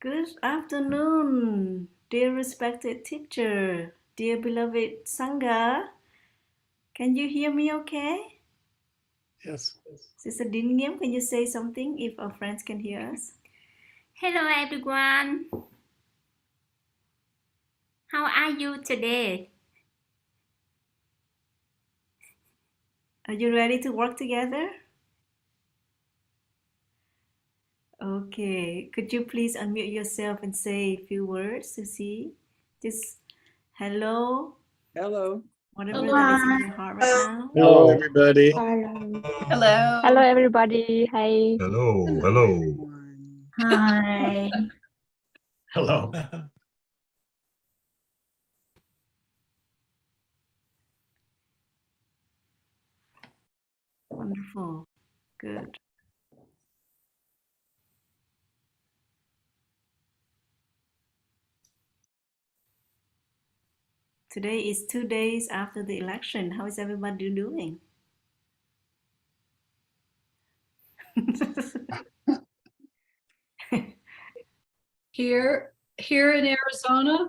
Good afternoon, dear respected teacher, dear beloved Sangha. Can you hear me okay? Yes. Sister Dingam, can you say something if our friends can hear us? Hello everyone. How are you today? Are you ready to work together? Okay, could you please unmute yourself and say a few words, Susie? Just hello, Hello. whatever that is in your heart right now. Hello, everybody. Hello. Hello. Hello, everybody. Hi. Hello. everyone. Hi. Hello. Wonderful, good. Today is 2 days after the election. How is everybody doing? Here in Arizona,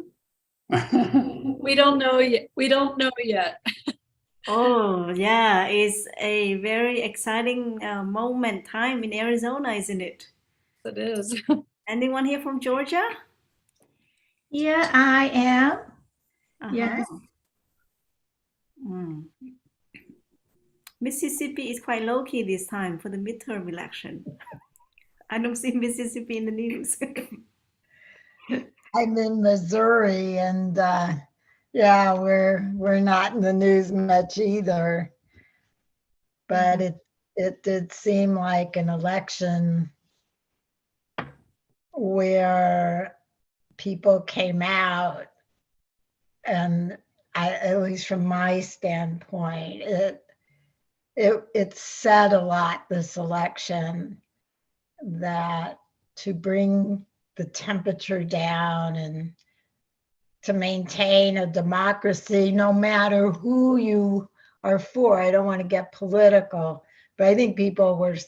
we don't know yet. We don't know yet. Oh, yeah, it's a very exciting time in Arizona, isn't it? It is. Anyone here from Georgia? Yeah, I am. Uh-huh. Yes. Mm. Mississippi is quite low-key this time for the midterm election. I don't see Mississippi in the news. I'm in Missouri, and yeah, we're not in the news much either. But it did seem like an election where people came out, and at least from my standpoint, it said a lot, this election, that to bring the temperature down and to maintain a democracy, no matter who you are for. I don't want to get political, but I think people were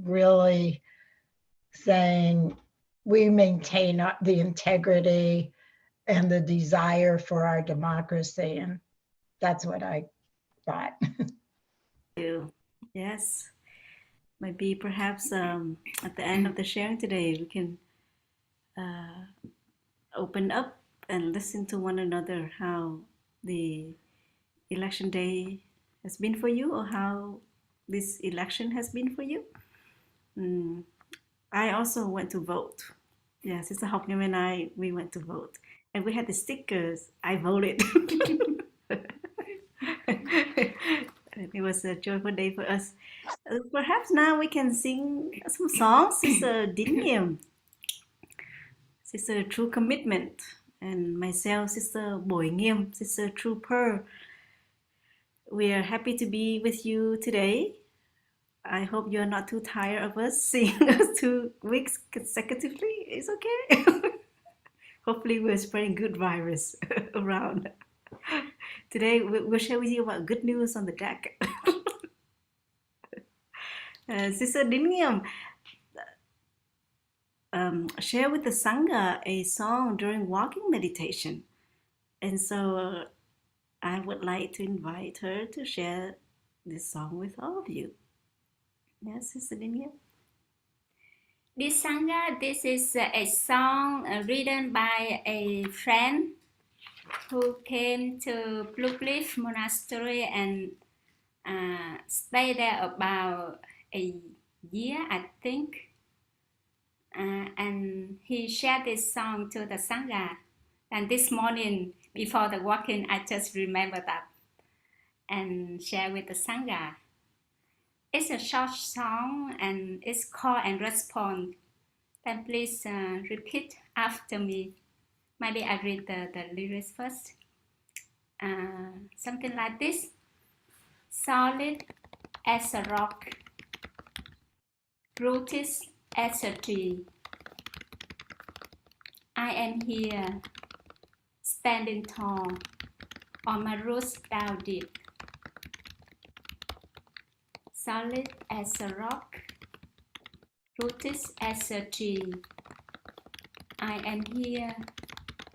really saying we maintain the integrity and the desire for our democracy. And that's what I thought. Yes, maybe perhaps at the end of the sharing today, we can open up and listen to one another how the election day has been for you or how this election has been for you. I also went to vote. Yeah, Sister Hopkins and we went to vote. And we had the stickers. I voted. It was a joyful day for us. Perhaps now we can sing some songs, Sister Dinium, Sister True Commitment, and myself, Sister Bội Nghiêm, Sister True Pearl. We are happy to be with you today. I hope you're not too tired of us seeing us 2 weeks consecutively. It's okay. Hopefully we're spreading good virus around. Today we'll share with you about good news on the deck. Sister Dinium, share with the Sangha a song during walking meditation. And so I would like to invite her to share this song with all of you. Yes, Sister Dinium? This Sangha, this is a song written by a friend who came to Blue Cliff Monastery and stayed there about a year, I think. And he shared this song to the Sangha. And this morning, before the walking, I just remember that and share with the Sangha. It's a short song and it's call and response. Then please repeat after me. Maybe I read the lyrics first. Something like this. Solid as a rock, rooted as a tree. I am here, standing tall, on my roots down deep. Solid as a rock, rooted as a tree. I am here,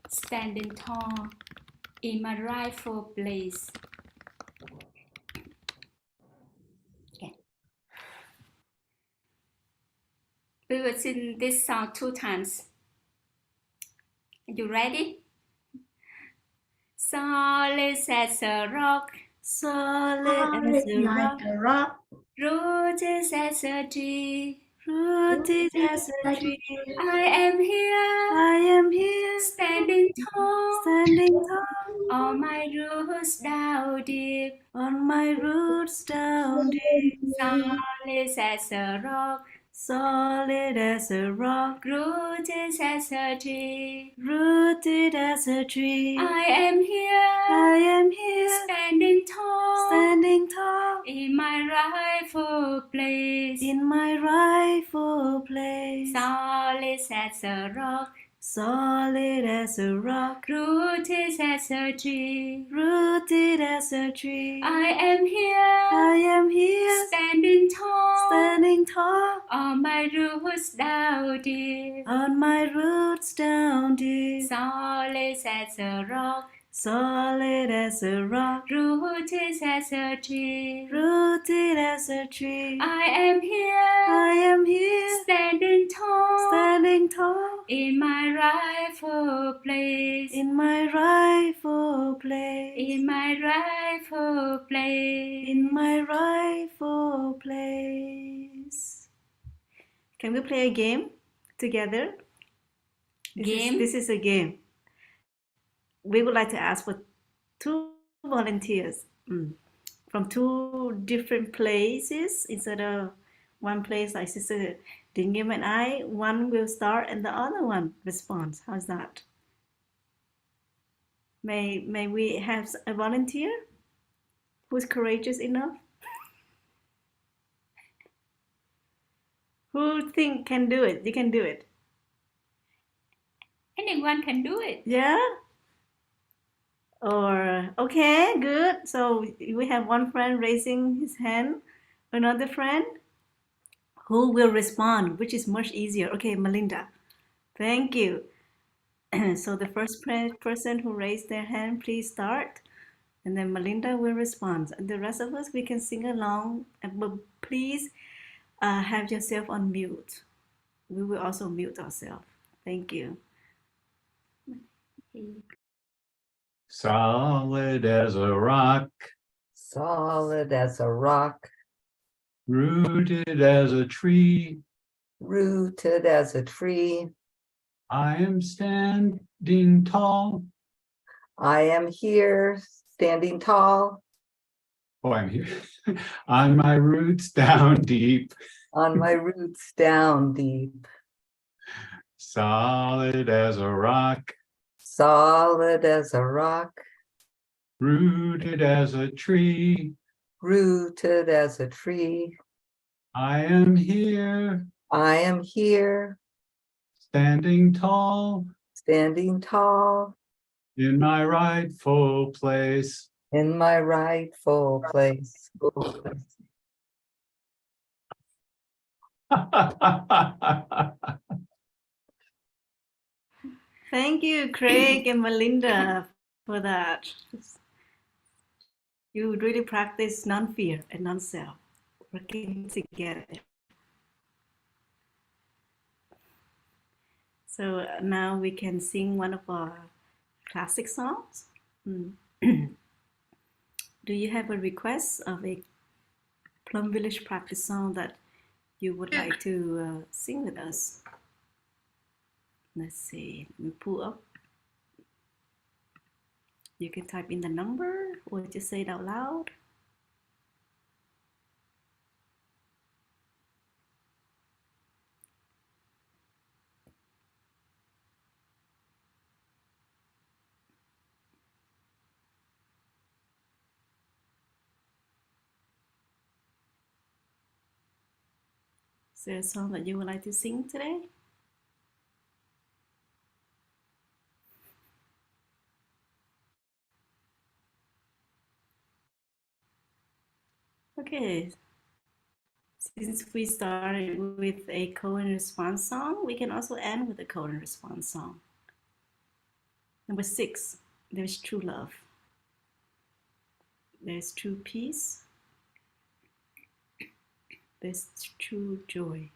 standing tall in my rightful place. Okay. We will sing this song 2 times. Are you ready? Solid as a rock, Solid as a rock, Like a rock, rooted as a tree. rooted as a tree. I am here, I am here, standing tall, standing tall, all my roots down deep. on my roots down deep. Solid as a rock, Solid as a rock, rooted as a tree. rooted as a tree. I am here, I am here, standing tall, standing tall, in my rightful place. in my rightful place. Solid as a rock, Solid as a rock, rooted as a tree. rooted as a tree. I am here, I am here, standing tall, standing tall, on my roots down deep. on my roots down deep. Solid as a rock, Solid as a rock, rooted as a tree. rooted as a tree. I am here, I am here, standing tall, standing tall, in my rightful place. in my rightful place. In my rightful place. In my rightful place. Can we play a game together? Game? This is a game. We would like to ask for 2 volunteers from 2 different places instead of one place like Sister Dingim and I. One will start and the other one responds. How's that? May we have a volunteer who's courageous enough? Who think can do it? You can do it. Anyone can do it. Yeah? Or, okay, good. So we have one friend raising his hand, another friend. Who will respond? Which is much easier. Okay, Melinda. Thank you. So the first person who raised their hand, please start. And then Melinda will respond. And the rest of us, we can sing along. But please have yourself on mute. We will also mute ourselves. Thank you. Solid as a rock, Solid as a rock, rooted as a tree. rooted as a tree. I am standing tall. I am here, standing tall, Oh, I'm here. On my roots down deep. on my roots down deep. Solid as a rock, Solid as a rock, rooted as a tree. rooted as a tree. I am here, I am here, standing tall, standing tall, in my rightful place. in my rightful place. Thank you, Craig and Melinda, for that. You really practice non-fear and non-self, working together. So now we can sing one of our classic songs. Do you have a request of a Plum Village practice song that you would like to sing with us? Let's see, let me pull up. You can type in the number or just say it out loud. Is there a song that you would like to sing today? Okay, Since we started with a call and response song, we can also end with a call and response song. Number 6, there's true love. There's true peace. There's true joy.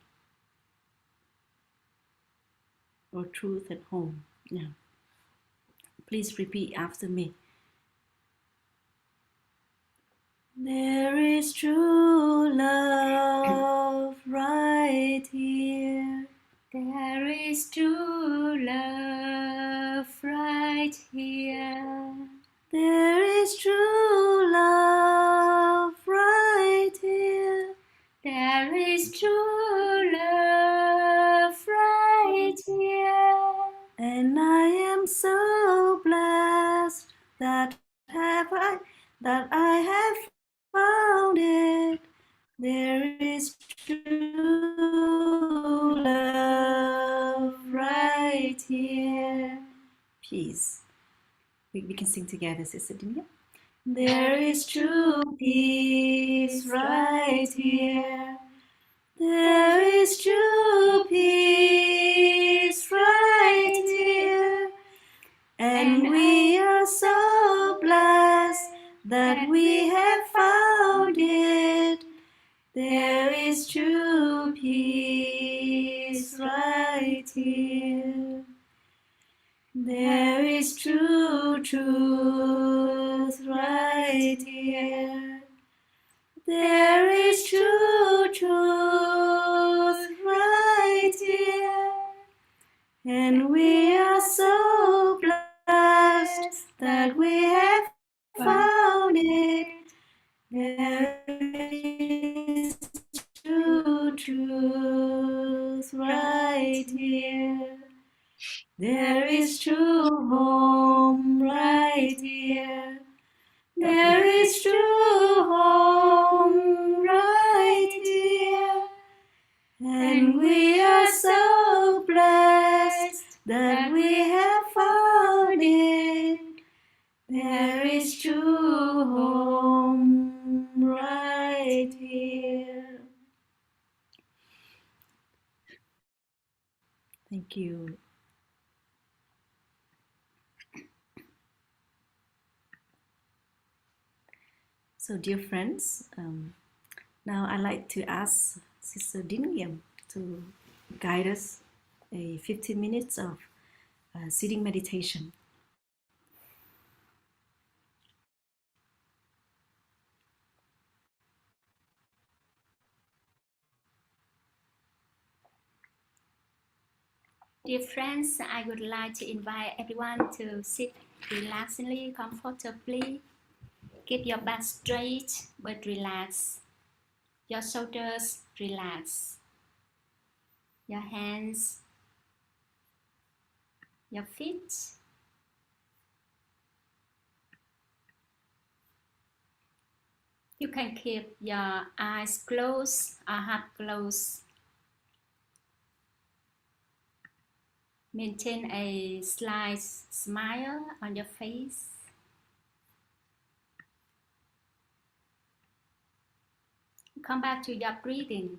Or truth at home. Yeah. Please repeat after me. There is true love right here. There is true love right here. There is true love right here. There is true love right here. And I am so blessed that I have found it. There is true love right here. Peace. We can sing together, Sister Dinya. There is true peace right here. There is true peace right here. And we are so blessed that we have found it. There is true peace right here. There is true truth right here. There is true truth right here. And we are so blessed that we have found it. There is true truth right here. There is true home right here. There is true home right here. And we are so blessed that we have found it. There is true home right here. Thank you. So, dear friends, now I'd like to ask Sister Dinh to guide us a 15 minutes of sitting meditation. Dear friends, I would like to invite everyone to sit relaxingly, comfortably. Keep your back straight but relax. Your shoulders relax. Your hands, your feet. You can keep your eyes closed or half closed. Maintain a slight smile on your face. Come back to your breathing.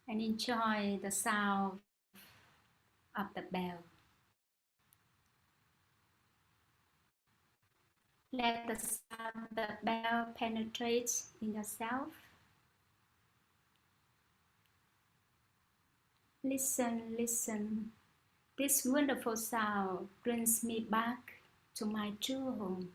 And enjoy the sound of the bell. Let the sound of the bell penetrate in yourself. Listen, listen. This wonderful sound brings me back to my true home.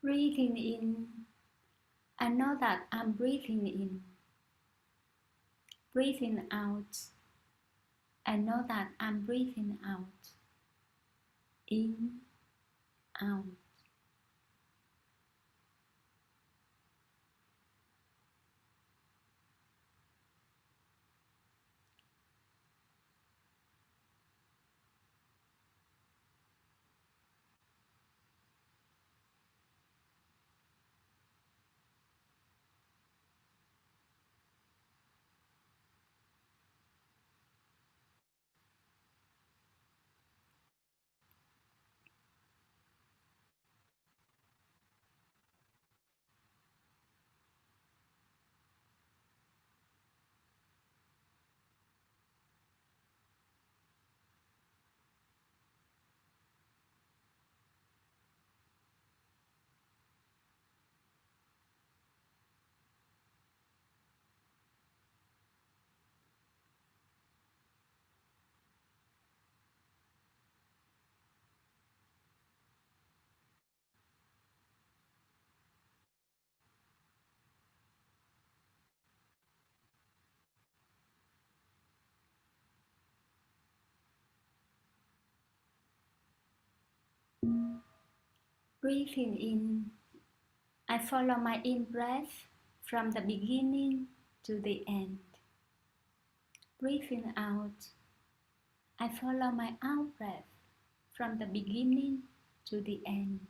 Breathing in, I know that I'm breathing in. Breathing out, I know that I'm breathing out. In, out. Breathing in, I follow my in breath from the beginning to the end. Breathing out, I follow my out breath from the beginning to the end.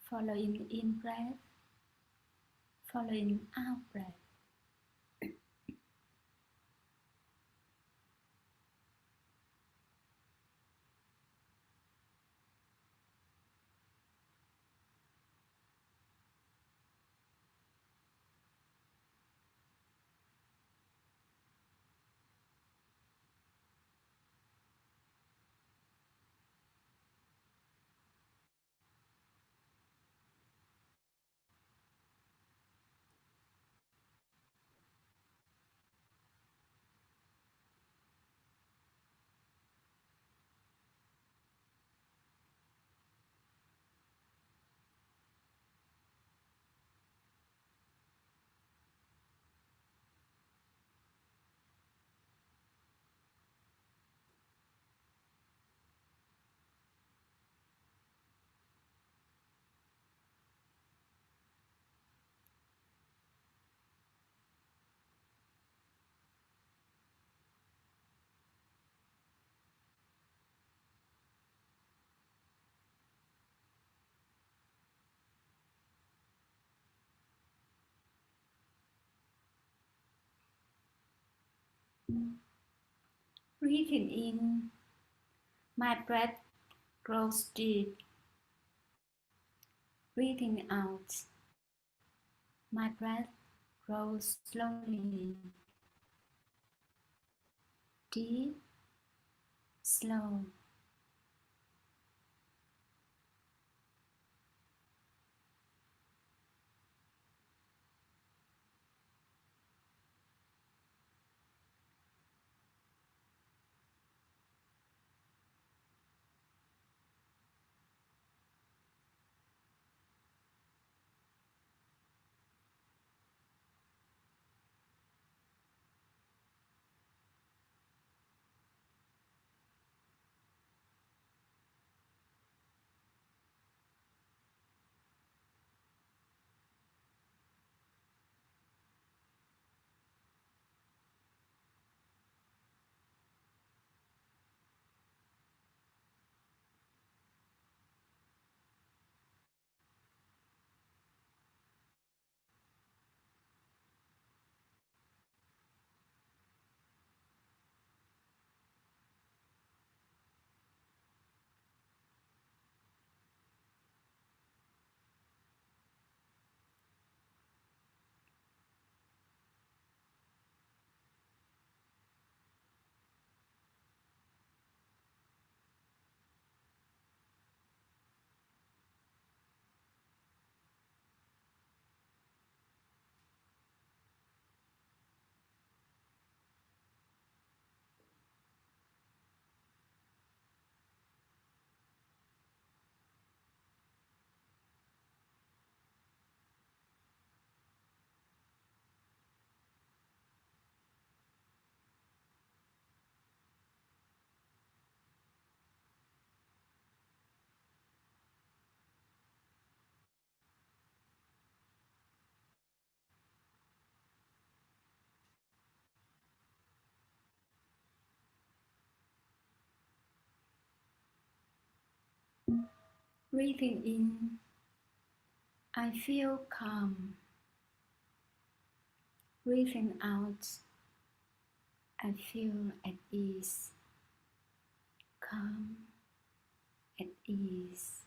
Following in breath, following out breath. Breathing in, my breath grows deep. Breathing out, my breath grows slowly, deep, slow. Breathing in, I feel calm. Breathing out, I feel at ease, calm, at ease.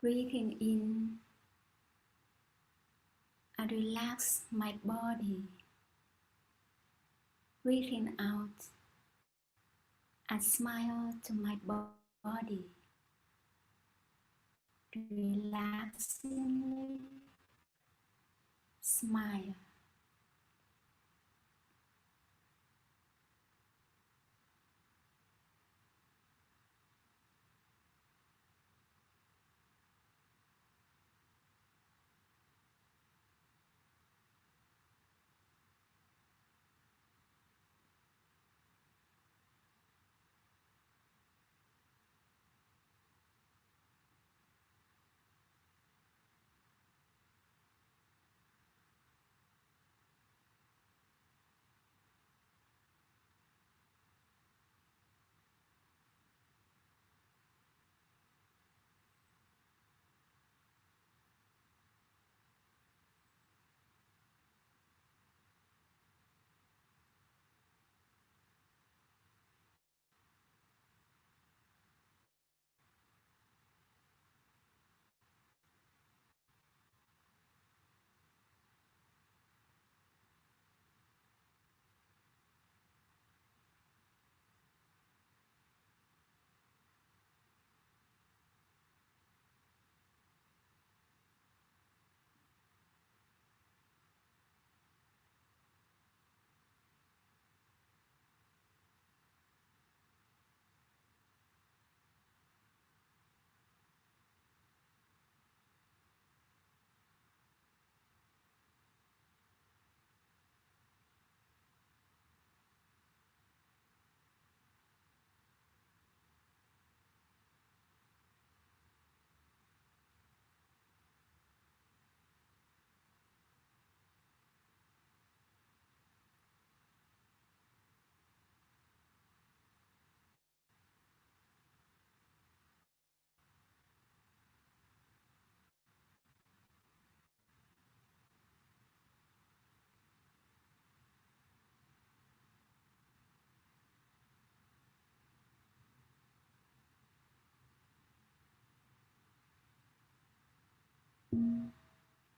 Breathing in, I relax my body. Breathing out, I smile to my body. Relaxingly smile.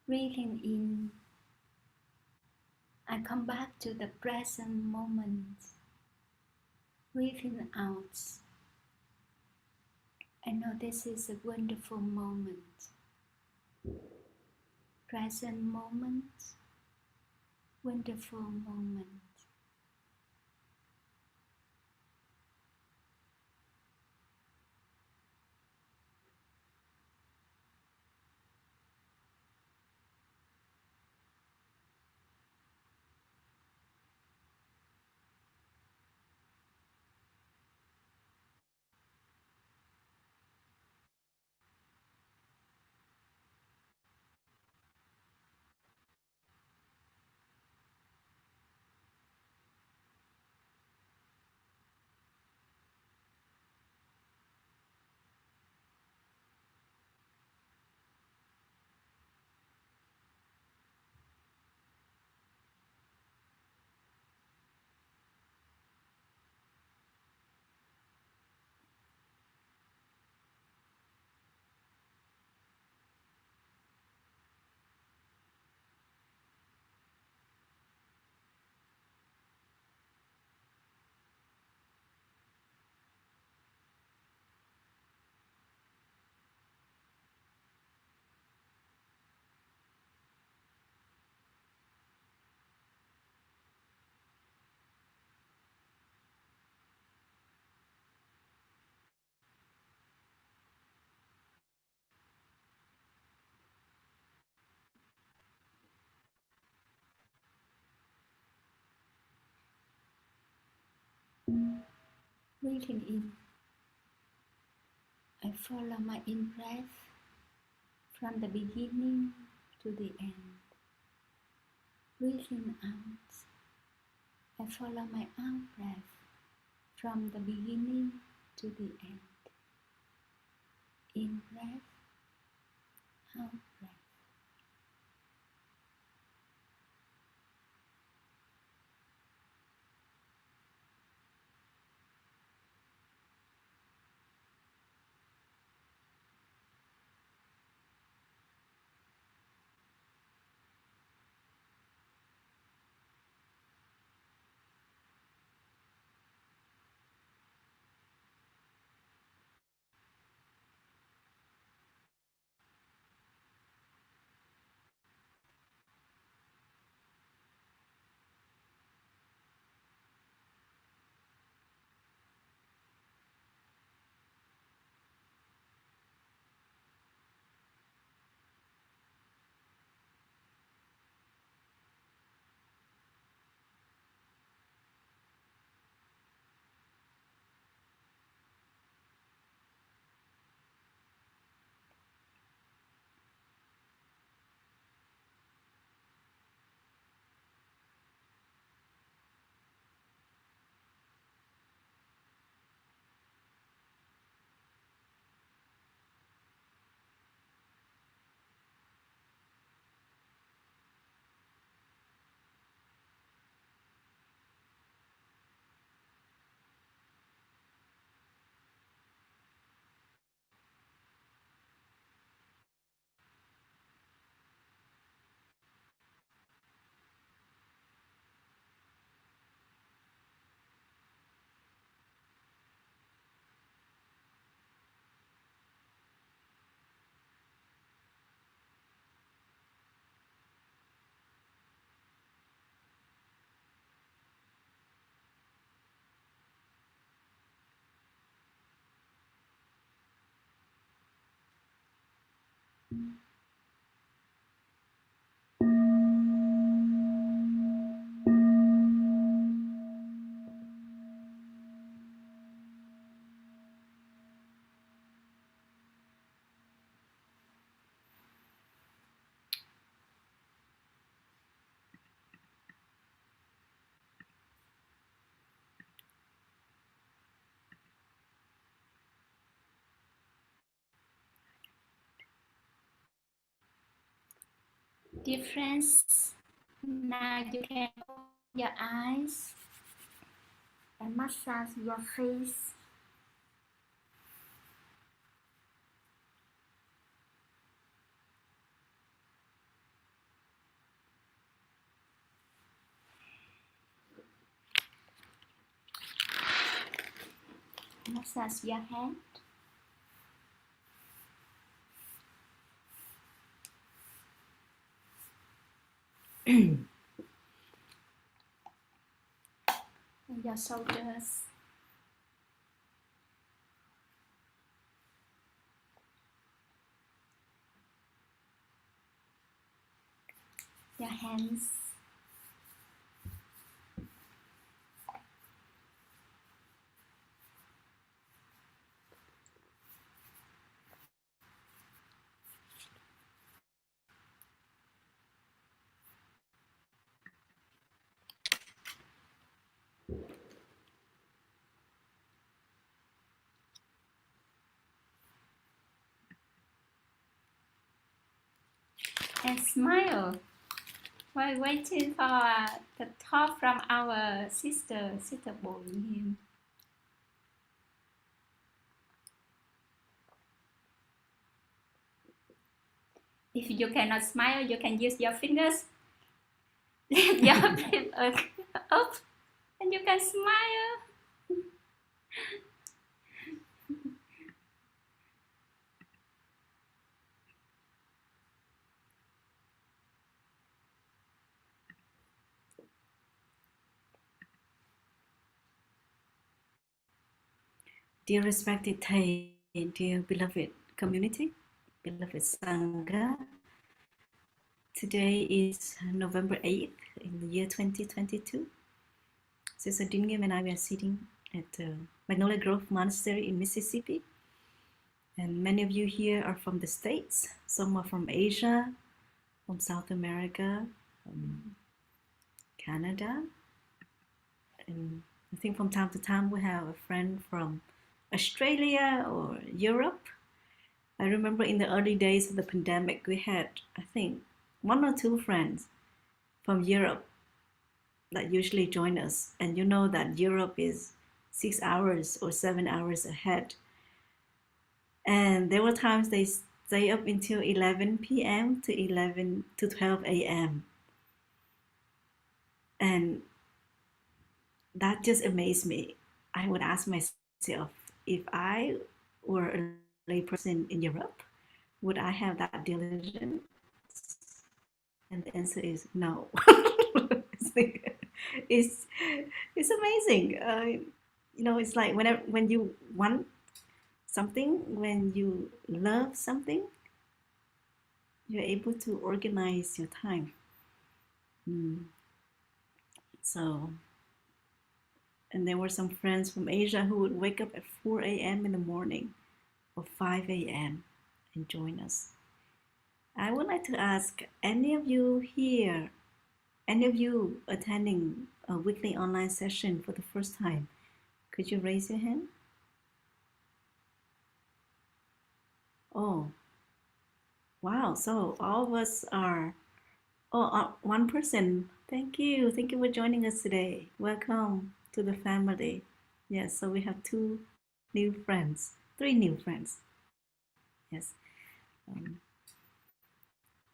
Breathing in, I come back to the present moment. Breathing out, I know this is a wonderful moment. Present moment, wonderful moment. Breathing in. I follow my in-breath from the beginning to the end. Breathing out. I follow my out-breath from the beginning to the end. In-breath, out-breath. Dear friends, now you can open your eyes and massage your face. Massage your hand. And your shoulders. Your hands. And smile while waiting for the talk from our sister Bồn. If you cannot smile, you can use your fingers. Lift your breath up and you can smile. Dear respected Thầy, dear beloved community, beloved Sangha, today is November 8th in the year 2022. Sister Dingim and I were sitting at Magnolia Grove Monastery in Mississippi. And many of you here are from the States. Some are from Asia, from South America, Canada. And I think from time to time we have a friend from Australia or Europe. I remember in the early days of the pandemic, we had, I think, 1 or 2 friends from Europe that usually join us. And you know that Europe is 6 hours or 7 hours ahead. And there were times they stay up until 11 p.m. to 12 a.m. And that just amazed me. I would ask myself, if I were a layperson in Europe, would I have that diligence? And the answer is no. it's it's amazing. It's like when you want something, when you love something, you're able to organize your time. So, and there were some friends from Asia who would wake up at 4 a.m. in the morning or 5 a.m. and join us. I would like to ask any of you here, any of you attending a weekly online session for the first time, could you raise your hand? Oh, wow. So all of us are, one person. Thank you. Thank you for joining us today. Welcome to the family. Yes, so we have 2 new friends, 3 new friends. Yes.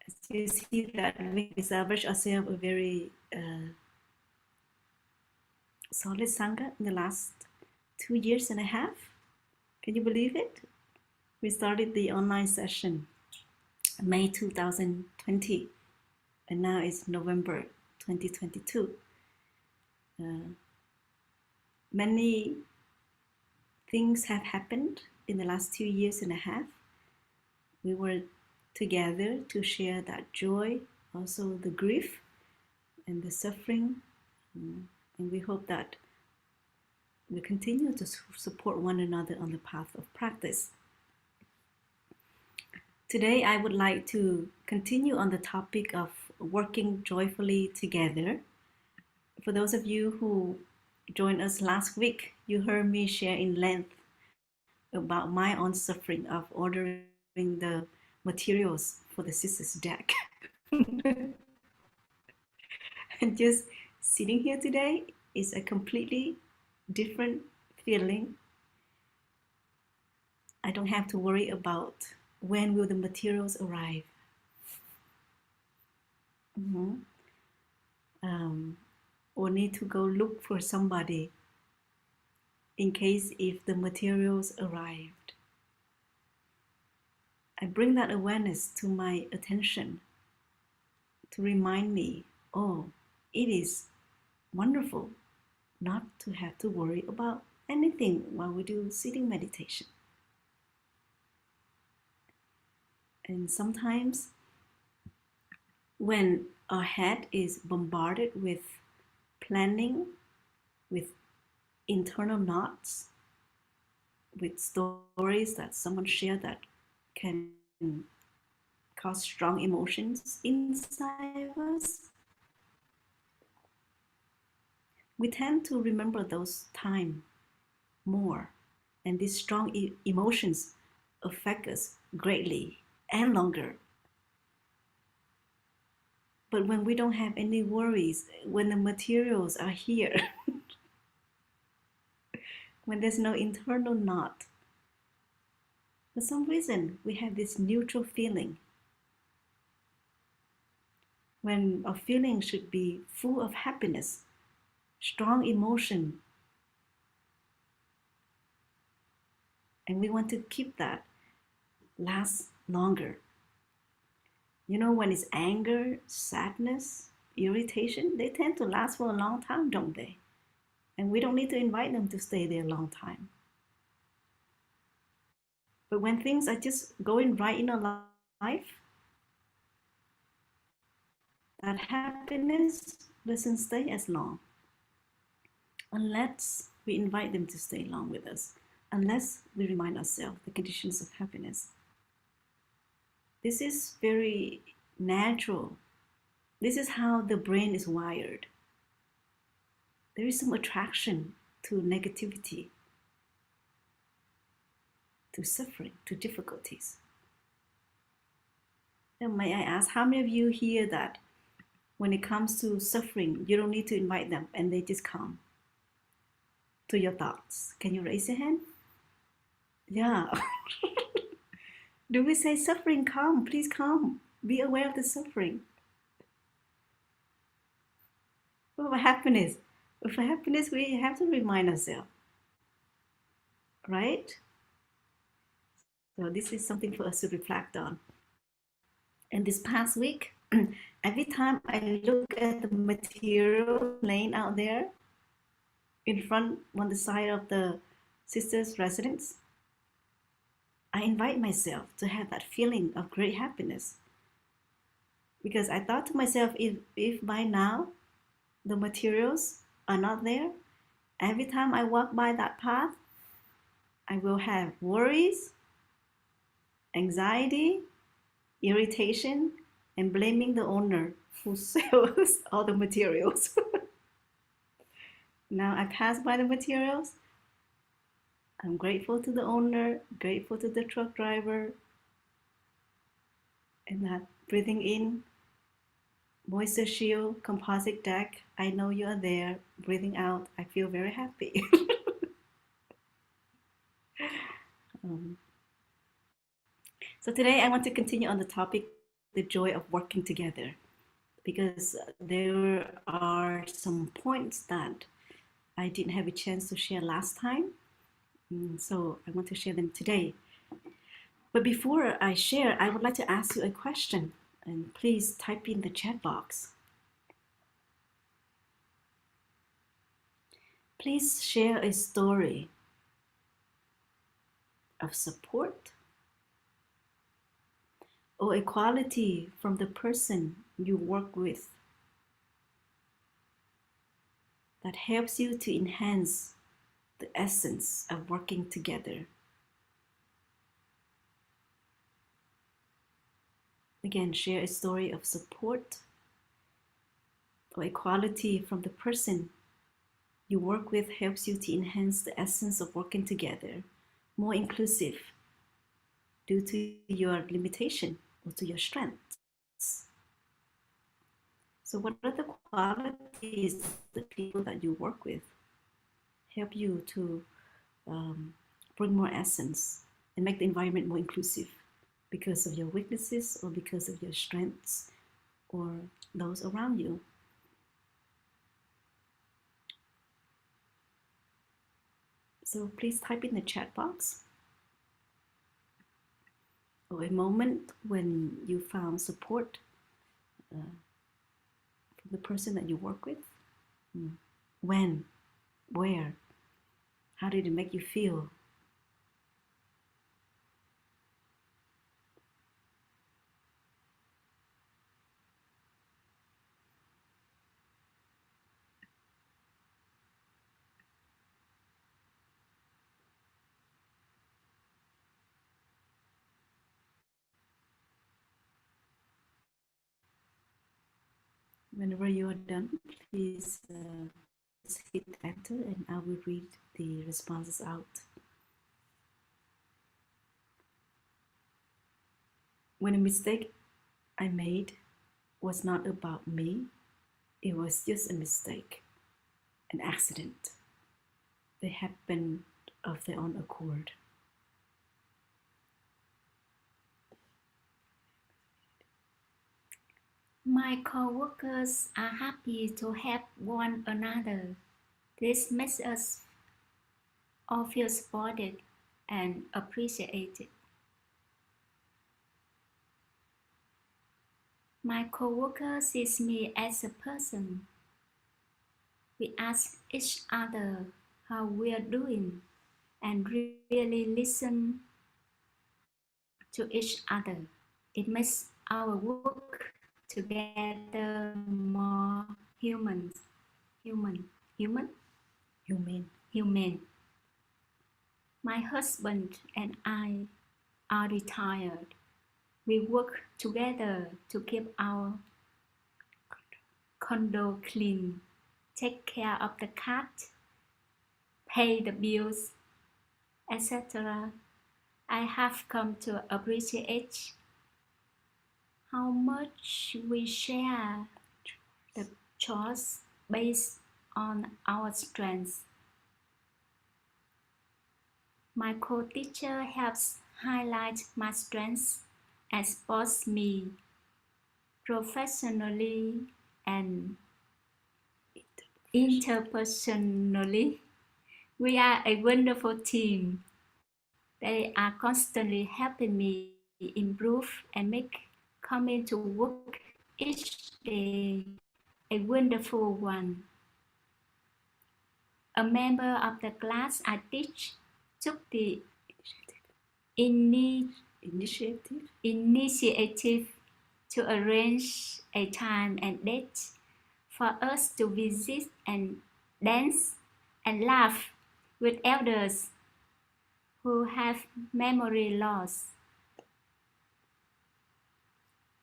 As you see that we established ourselves a very solid Sangha in the last 2.5 years. Can you believe it? We started the online session May 2020, and now it's November 2022. Many things have happened in the last 2.5 years. We were together to share that joy, also the grief and the suffering, and we hope that we continue to support one another on the path of practice. Today, I would like to continue on the topic of working joyfully together. For those of you who joined us last week, you heard me share in length about my own suffering of ordering the materials for the sisters' deck. And just sitting here today is a completely different feeling. I don't have to worry about when will the materials arrive. Or need to go look for somebody in case if the materials arrived. I bring that awareness to my attention to remind me, oh, it is wonderful not to have to worry about anything while we do sitting meditation. And sometimes when our head is bombarded with planning, with internal knots, with stories that someone shared that can cause strong emotions inside of us, we tend to remember those times more, and these strong emotions affect us greatly and longer. But when we don't have any worries, when the materials are here, when there's no internal knot, for some reason we have this neutral feeling, when our feeling should be full of happiness, strong emotion, and we want to keep that last longer. You know, when it's anger, sadness, irritation, they tend to last for a long time, don't they? And we don't need to invite them to stay there a long time. But when things are just going right in our life, that happiness doesn't stay as long unless we invite them to stay long with us, unless we remind ourselves the conditions of happiness. This is very natural. This is how the brain is wired. There is some attraction to negativity, to suffering, to difficulties. Now, may I ask, how many of you hear that when it comes to suffering, you don't need to invite them and they just come to your thoughts? Can you raise your hand? Yeah. Do we say, suffering, come, please come, be aware of the suffering? What about happiness? For happiness, we have to remind ourselves, right? So this is something for us to reflect on. And this past week, every time I look at the material laying out there in front on the side of the sister's residence, I invite myself to have that feeling of great happiness. Because I thought to myself, if by now the materials are not there, every time I walk by that path, I will have worries, anxiety, irritation, and blaming the owner who sells all the materials. Now I pass by the materials, I'm grateful to the owner, grateful to the truck driver, and that breathing in, moisture shield, composite deck, I know you are there. Breathing out, I feel very happy. So today I want to continue on the topic, the joy of working together, because there are some points that I didn't have a chance to share last time. So I want to share them today. But before I share, I would like to ask you a question, and please type in the chat box. Please share a story of support or a quality from the person you work with that helps you to enhance the essence of working together. Again, share a story of support or a quality from the person you work with helps you to enhance the essence of working together, more inclusive due to your limitation or to your strengths. So what are the qualities of the people that you work with help you to bring more essence and make the environment more inclusive because of your weaknesses or because of your strengths or those around you? So please type in the chat box or a moment when you found support from the person that you work with. When, where, how did it make you feel? Whenever you are done, please hit enter and I will read the responses out. When a mistake I made was not about me, it was just a mistake, an accident. They happened of their own accord. My co-workers are happy to help one another. This makes us all feel supported and appreciated. My co-worker sees me as a person. We ask each other how we are doing and really listen to each other. It makes our work together more human. human. My husband and I are retired. We work together to keep our condo clean, take care of the cat, pay the bills, etc. I have come to appreciate how much we share the chores based on our strengths. My co-teacher helps highlight my strengths and supports me professionally and interpersonally. We are a wonderful team. They are constantly helping me improve and make coming to work each day a wonderful one. A member of the class I teach took the Initiative. initiative to arrange a time and date for us to visit and dance and laugh with elders who have memory loss.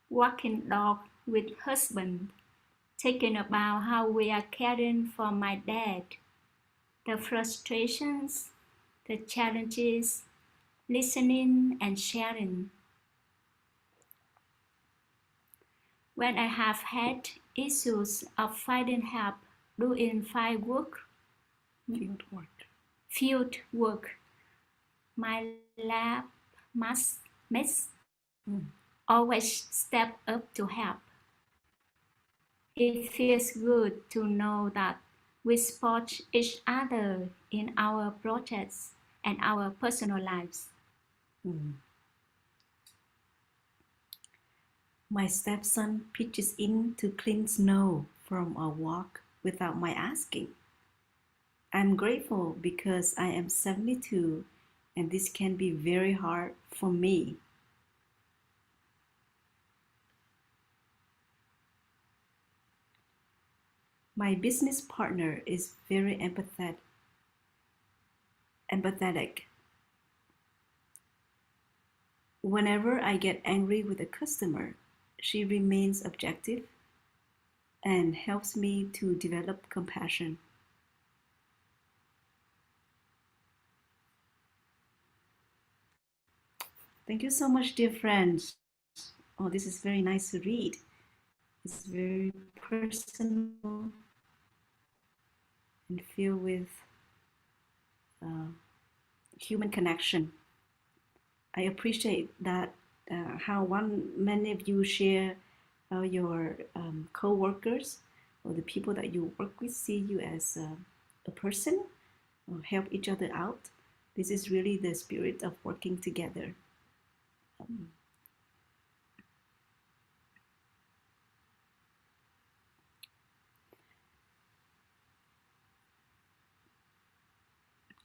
Walking dog with husband, thinking about how we are caring for my dad, the frustrations, the challenges, listening and sharing. When I have had issues of finding help doing field work, my lab mates always step up to help. It feels good to know that we support each other in our projects and our personal lives. My stepson pitches in to clean snow from our walk without my asking. I'm grateful because I am 72 and this can be very hard for me. My business partner is very empathetic. Whenever I get angry with a customer, she remains objective and helps me to develop compassion. Thank you so much, dear friends. Oh, this is very nice to read. It's very personal and filled with human connection. I appreciate that how many of you share how your co-workers or the people that you work with see you as a person or help each other out. This is really the spirit of working together.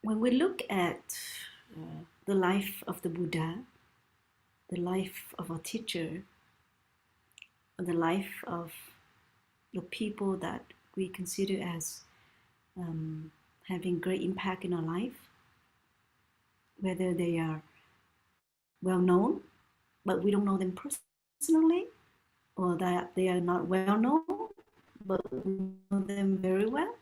When we look at the life of the Buddha, the life of our teacher, the life of the people that we consider as having great impact in our life, whether they are well known, but we don't know them personally, or that they are not well known, but we know them very well.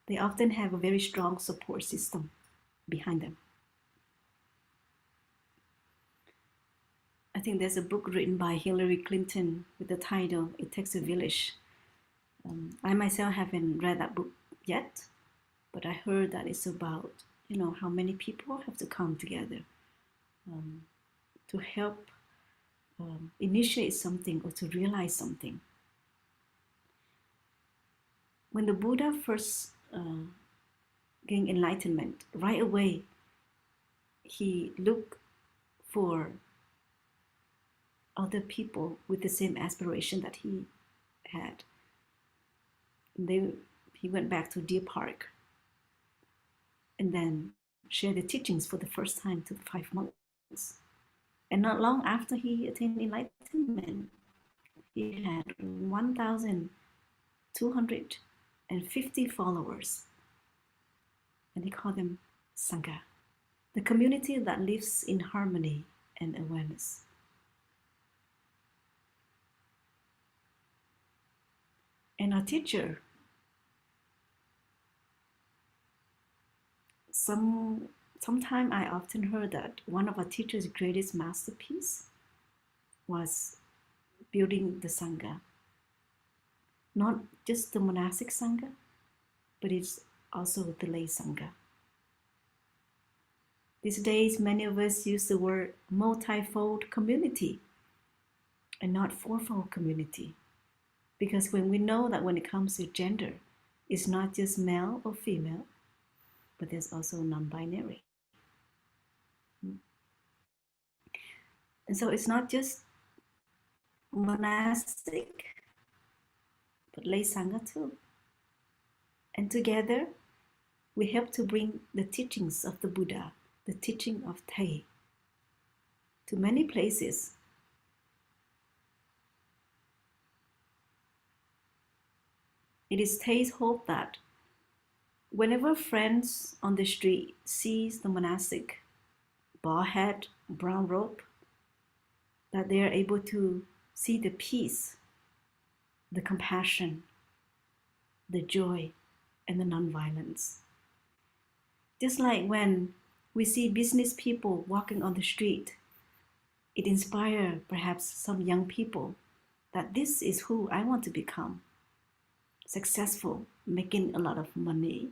They often have a very strong support system behind them. I think there's a book written by Hillary Clinton with the title, It Takes a Village. I myself haven't read that book yet, but I heard that it's about, how many people have to come together to help initiate something or to realize something. When the Buddha first gained enlightenment, right away, he looked for other people with the same aspiration that he had. He went back to Deer Park and then shared the teachings for the first time to the 5 monks. And not long after he attained enlightenment, he had 1,000 250 followers, and he called them Sangha, the community that lives in harmony and awareness. And our teacher, sometime I often heard that one of our teacher's greatest masterpiece was building the Sangha. Not just the monastic Sangha, but it's also the lay Sangha. These days, many of us use the word multifold community and not fourfold community. Because when we know that when it comes to gender, it's not just male or female, but there's also non-binary. And so it's not just monastic, but lay Sangha too. And together, we help to bring the teachings of the Buddha, the teaching of Thầy, to many places. It is Thay's hope that whenever friends on the street sees the monastic bald head, brown robe, that they are able to see the peace, the compassion, the joy, and the non-violence. Just like when we see business people walking on the street, it inspires perhaps some young people that this is who I want to become. Successful, making a lot of money.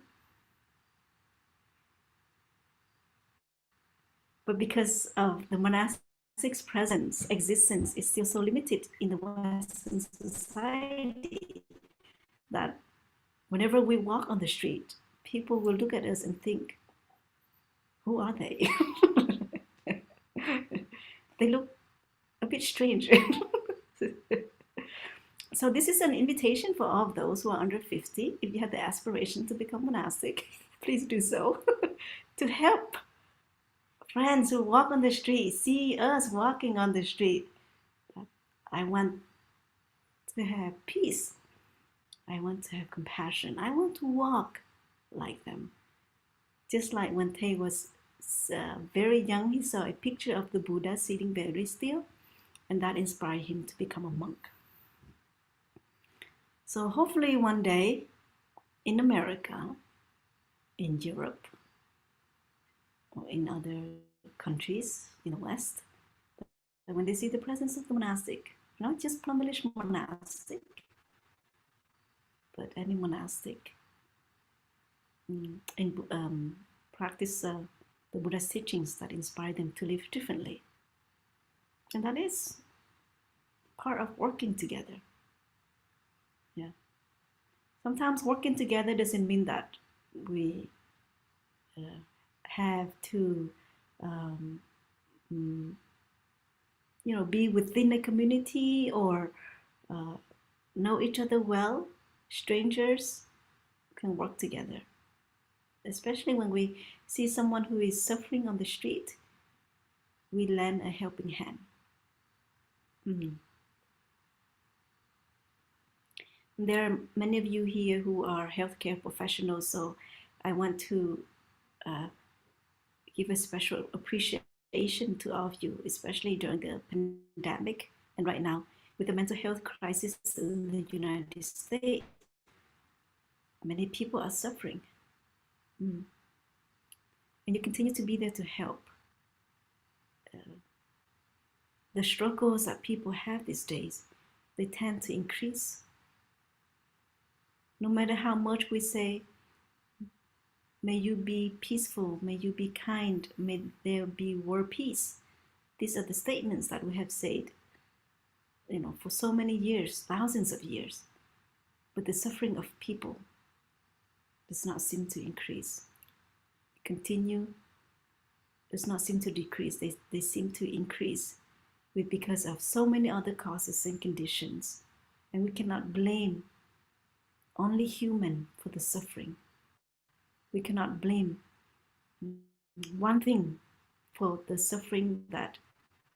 But because of the monastic's presence, existence is still so limited in the Western society that whenever we walk on the street, people will look at us and think, who are they? They look a bit strange. So this is an invitation for all of those who are under 50. If you have the aspiration to become monastic, please do so. To help friends who walk on the street, see us walking on the street. I want to have peace. I want to have compassion. I want to walk like them. Just like when Thay was very young, he saw a picture of the Buddha sitting very still, and that inspired him to become a monk. So hopefully one day in America, in Europe, or in other countries in the West, when they see the presence of the monastic, not just Plum-Village monastic, but any monastic, and practice the Buddha's teachings that inspire them to live differently. And that is part of working together. Yeah. Sometimes working together doesn't mean that we have to, be within a community or know each other well. Strangers can work together. Especially when we see someone who is suffering on the street, we lend a helping hand. There are many of you here who are healthcare professionals, so I want to give a special appreciation to all of you, especially during the pandemic and right now with the mental health crisis in the United States. Many people are suffering. And you continue to be there to help. The struggles that people have these days, they tend to increase. No matter how much we say, may you be peaceful, may you be kind, may there be world peace. These are the statements that we have said, for so many years, thousands of years. But the suffering of people does not seem to increase. Does not seem to decrease. They seem to increase because of so many other causes and conditions. And we cannot blame only human for the suffering. We cannot blame one thing for the suffering that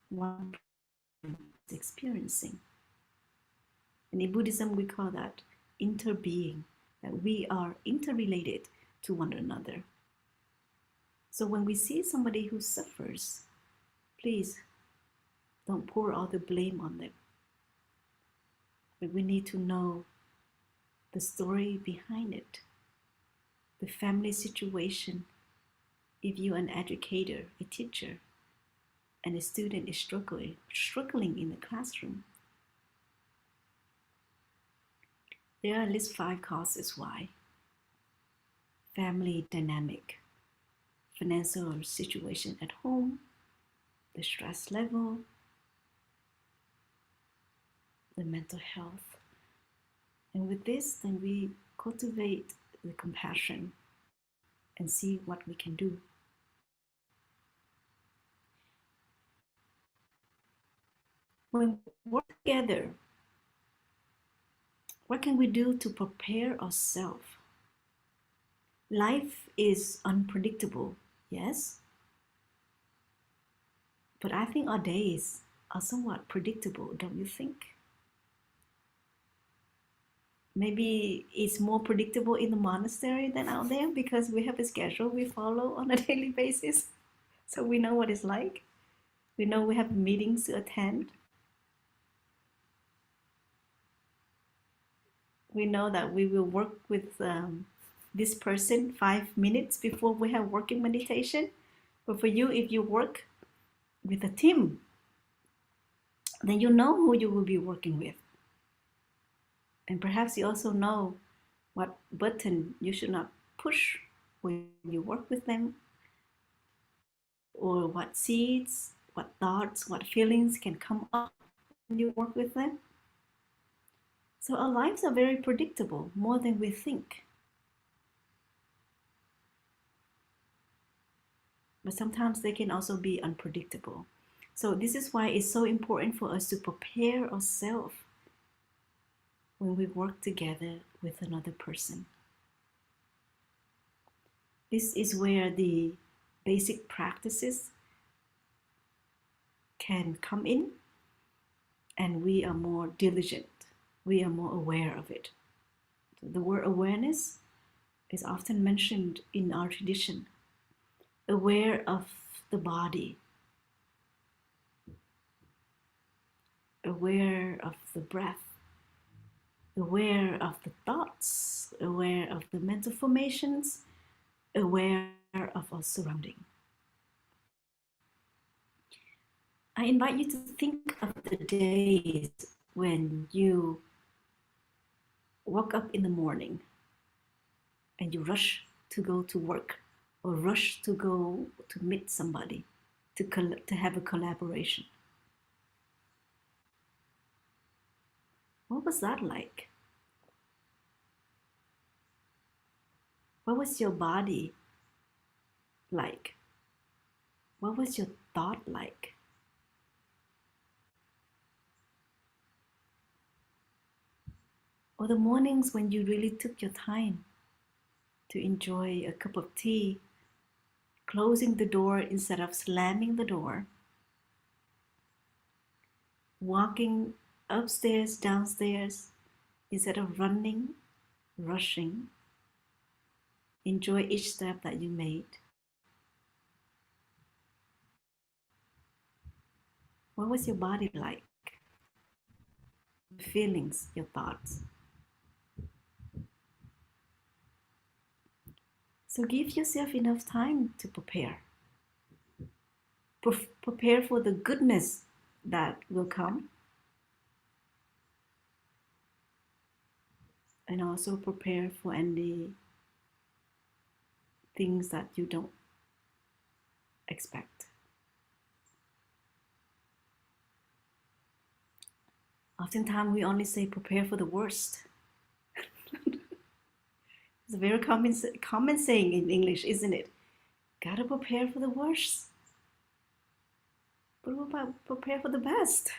one person is experiencing. And in Buddhism, we call that interbeing, that we are interrelated to one another. So when we see somebody who suffers, please don't pour all the blame on them. But we need to know the story behind it, the family situation. If you're an educator, a teacher, and a student is struggling in the classroom, there are at least 5 causes why. Family dynamic, financial situation at home, the stress level, the mental health. And with this, then we cultivate the compassion and see what we can do. When we work together, what can we do to prepare ourselves? Life is unpredictable, yes, but I think our days are somewhat predictable, don't you think? Maybe it's more predictable in the monastery than out there because we have a schedule we follow on a daily basis. So we know what it's like. We know we have meetings to attend. We know that we will work with this person 5 minutes before we have working meditation. But for you, if you work with a team, then you know who you will be working with. And perhaps you also know what button you should not push when you work with them, or what seeds, what thoughts, what feelings can come up when you work with them. So our lives are very predictable, more than we think. But sometimes they can also be unpredictable. So this is why it's so important for us to prepare ourselves when we work together with another person. This is where the basic practices can come in, and we are more diligent. We are more aware of it. The word awareness is often mentioned in our tradition. Aware of the body, aware of the breath, aware of the thoughts, aware of the mental formations, aware of our surrounding. I invite you to think of the days when you woke up in the morning and you rush to go to work or rush to go to meet somebody, to have a collaboration. What was that like? What was your body like? What was your thought like? Or the mornings when you really took your time to enjoy a cup of tea, closing the door instead of slamming the door, walking upstairs, downstairs, instead of running, rushing. Enjoy each step that you made. What was your body like? Your feelings, your thoughts. So give yourself enough time to prepare. Prepare for the goodness that will come. And also prepare for any things that you don't expect. Oftentimes we only say prepare for the worst. It's a very common saying in English, isn't it? Gotta prepare for the worst. But what about prepare for the best?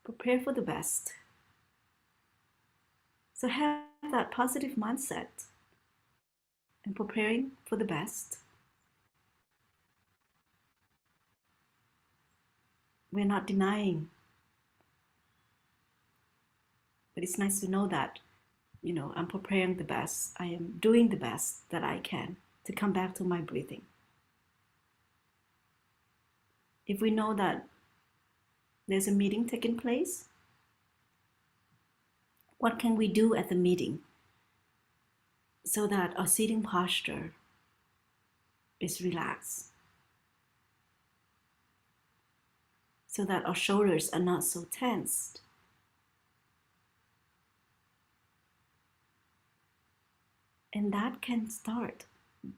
Prepare for the best. So have that positive mindset and preparing for the best. we're not denying. But it's nice to know that, I'm preparing the best. I am doing the best that I can to come back to my breathing. If we know that there's a meeting taking place, what can we do at the meeting so that our sitting posture is relaxed, so that our shoulders are not so tensed? And that can start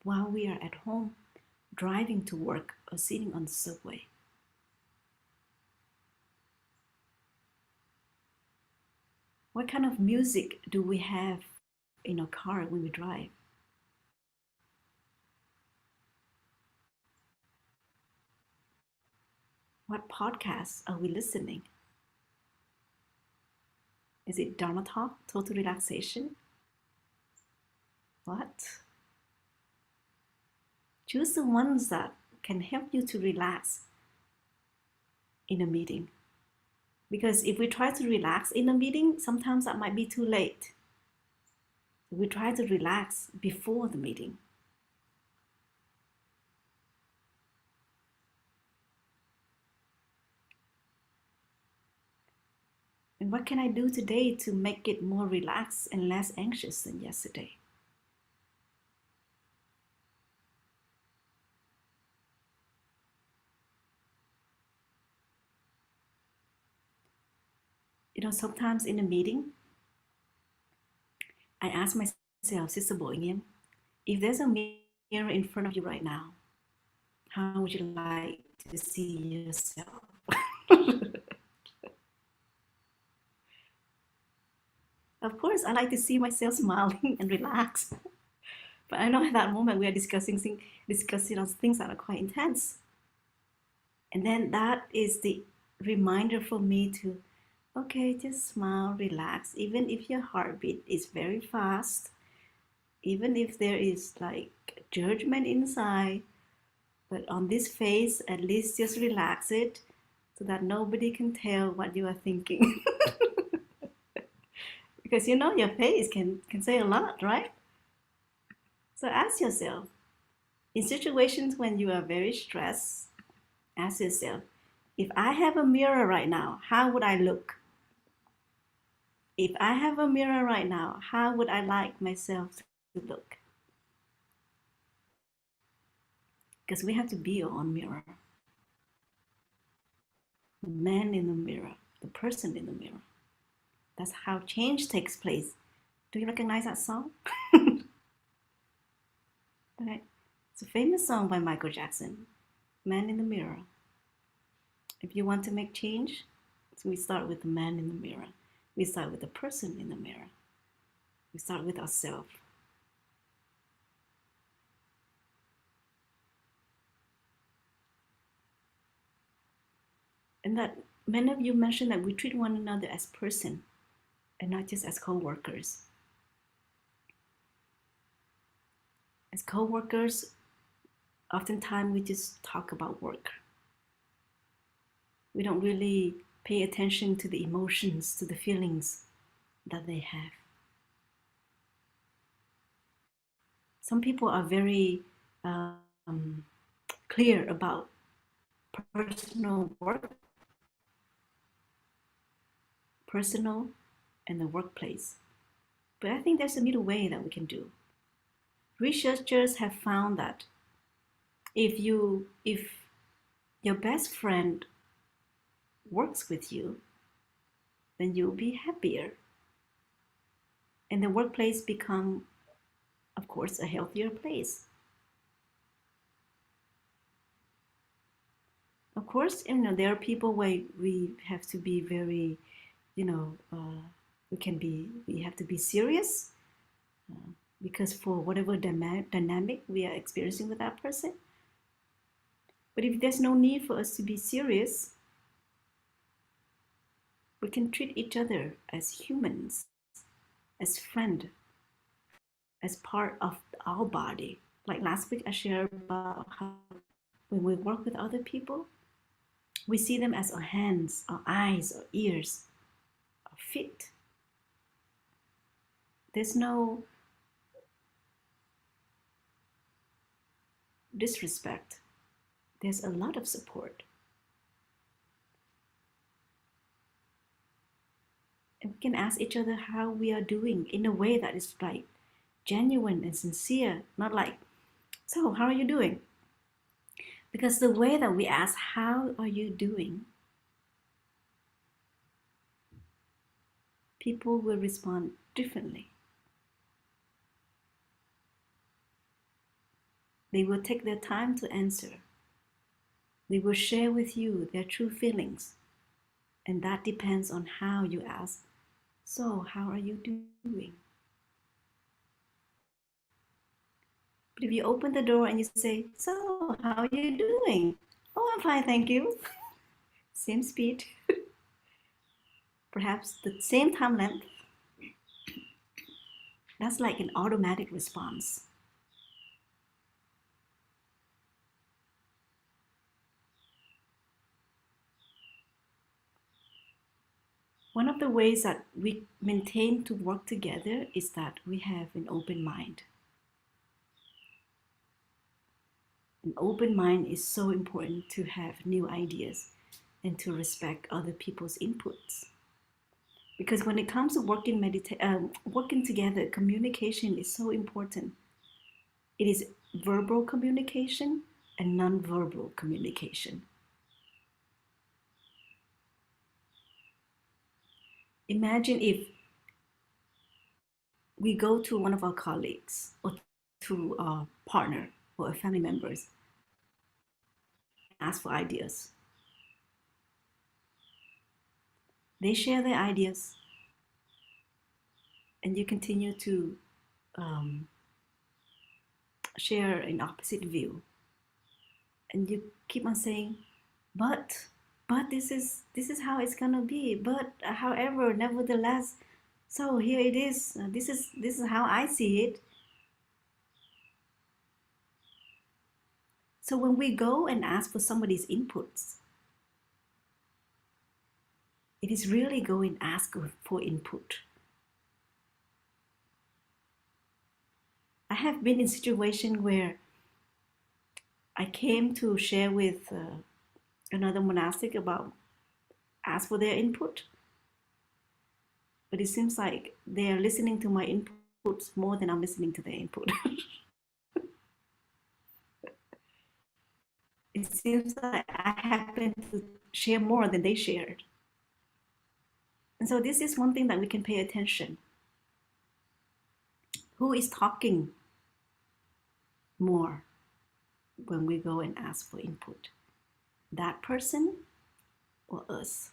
while we are at home, driving to work or sitting on the subway. What kind of music do we have in our car when we drive? What podcasts are we listening? Is it Dharma Talk, Total Relaxation? What? Choose the ones that can help you to relax in a meeting. Because if we try to relax in a meeting, sometimes that might be too late. We try to relax before the meeting. And what can I do today to make it more relaxed and less anxious than yesterday? Sometimes in a meeting, I ask myself, Sister Boyim, if there's a mirror in front of you right now, how would you like to see yourself? Of course, I like to see myself smiling and relaxed. But I know at that moment we are discussing things that are quite intense. And then that is the reminder for me to, okay, just smile, relax. Even if your heartbeat is very fast, even if there is like judgment inside, but on this face, at least just relax it so that nobody can tell what you are thinking. Because your face can say a lot, right? So ask yourself, in situations when you are very stressed, ask yourself, if I have a mirror right now, how would I look? If I have a mirror right now, how would I like myself to look? Because we have to be our own mirror. The man in the mirror, the person in the mirror. That's how change takes place. Do you recognize that song? Right? It's a famous song by Michael Jackson, Man in the Mirror. If you want to make change, so we start with the man in the mirror. We start with the person in the mirror. We start with ourselves. And that many of you mentioned that we treat one another as person and not just as co-workers. As co-workers, oftentimes we just talk about work. We don't really pay attention to the emotions, to the feelings that they have. Some people are very clear about personal work, personal, and the workplace. But I think there's a middle way that we can do. Researchers have found that if your best friend works with you, then you'll be happier. And the workplace become, of course, a healthier place. Of course, there are people where we have to be very, we have to be serious because for whatever dynamic we are experiencing with that person. But if there's no need for us to be serious, we can treat each other as humans, as friend, as part of our body. Like last week I shared about how when we work with other people, We see them as our hands, our eyes, our ears, our feet. There's no disrespect. There's a lot of support. And we can ask each other how we are doing in a way that is like genuine and sincere, not like, so how are you doing? Because the way that we ask, how are you doing? People will respond differently. They will take their time to answer. They will share with you their true feelings. And that depends on how you ask, so how are you doing? But if you open the door and you say, so how are you doing? Oh, I'm fine, thank you. Same speed. Perhaps the same time length. That's like an automatic response. One of the ways that we maintain to work together is that we have an open mind. An open mind is so important to have new ideas and to respect other people's inputs. Because when it comes to working together, communication is so important. It is verbal communication and non-verbal communication. Imagine if we go to one of our colleagues or to a partner or a family members, ask for ideas. They share their ideas, and you continue to share an opposite view, and you keep on saying, but this is how it's gonna be. But however, nevertheless, so here it is. This is how I see it. So when we go and ask for somebody's inputs, it is really going to ask for input. I have been in a situation where I came to share with another monastic about ask for their input, but it seems like they are listening to my inputs more than I'm listening to their input. It seems like I happen to share more than they shared. And so this is one thing that we can pay attention. Who is talking more when we go and ask for input? That person or us?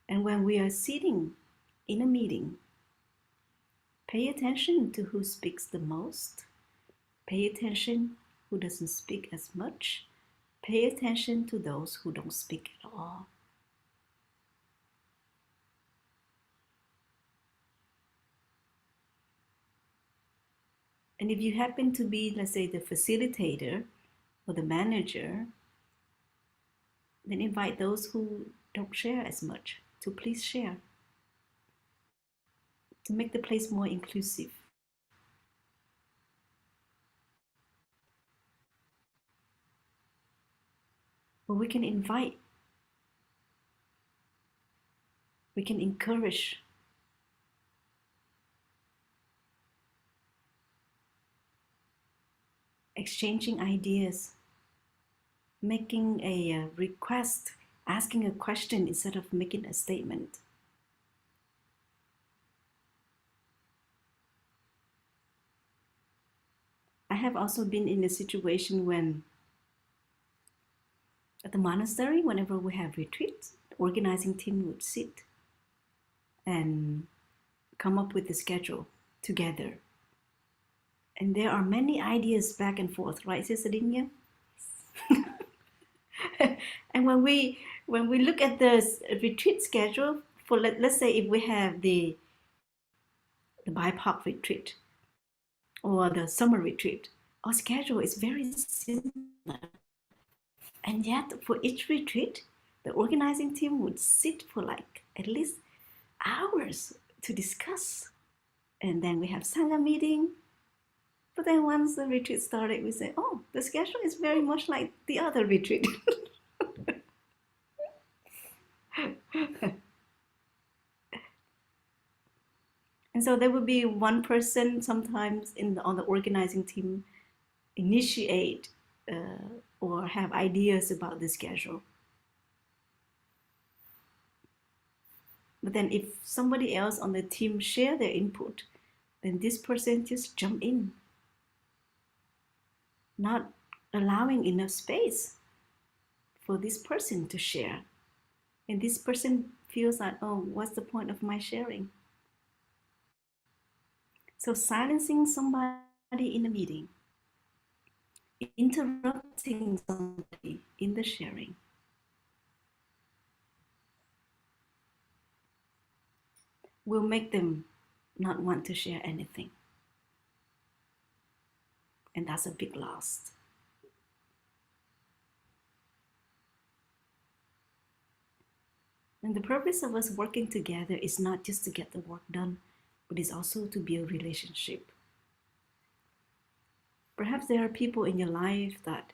And when we are sitting in a meeting, pay attention to who speaks the most. Pay attention who doesn't speak as much. Pay attention to those who don't speak at all. And if you happen to be, let's say, the facilitator or the manager, then invite those who don't share as much to please share, to make the place more inclusive. But we can invite, we can encourage, exchanging ideas, making a request, asking a question instead of making a statement. I have also been in a situation when at the monastery, whenever we have retreats, the organizing team would sit and come up with the schedule together. And there are many ideas back and forth, right, Sister Dinya? And when we look at the retreat schedule for let's say if we have the BIPOC retreat or the summer retreat, our schedule is very similar. And yet, for each retreat, the organizing team would sit for like at least hours to discuss. And then we have Sangha meeting. But then once the retreat started, we say, oh, the schedule is very much like the other retreat. And so there would be one person sometimes on the organizing team initiate or have ideas about the schedule. But then if somebody else on the team share their input, then this person just jump in, not allowing enough space for this person to share. And this person feels like, oh, what's the point of my sharing? So silencing somebody in the meeting, interrupting somebody in the sharing, will make them not want to share anything. And that's a big loss. And the purpose of us working together is not just to get the work done, but it's also to build relationship. Perhaps there are people in your life that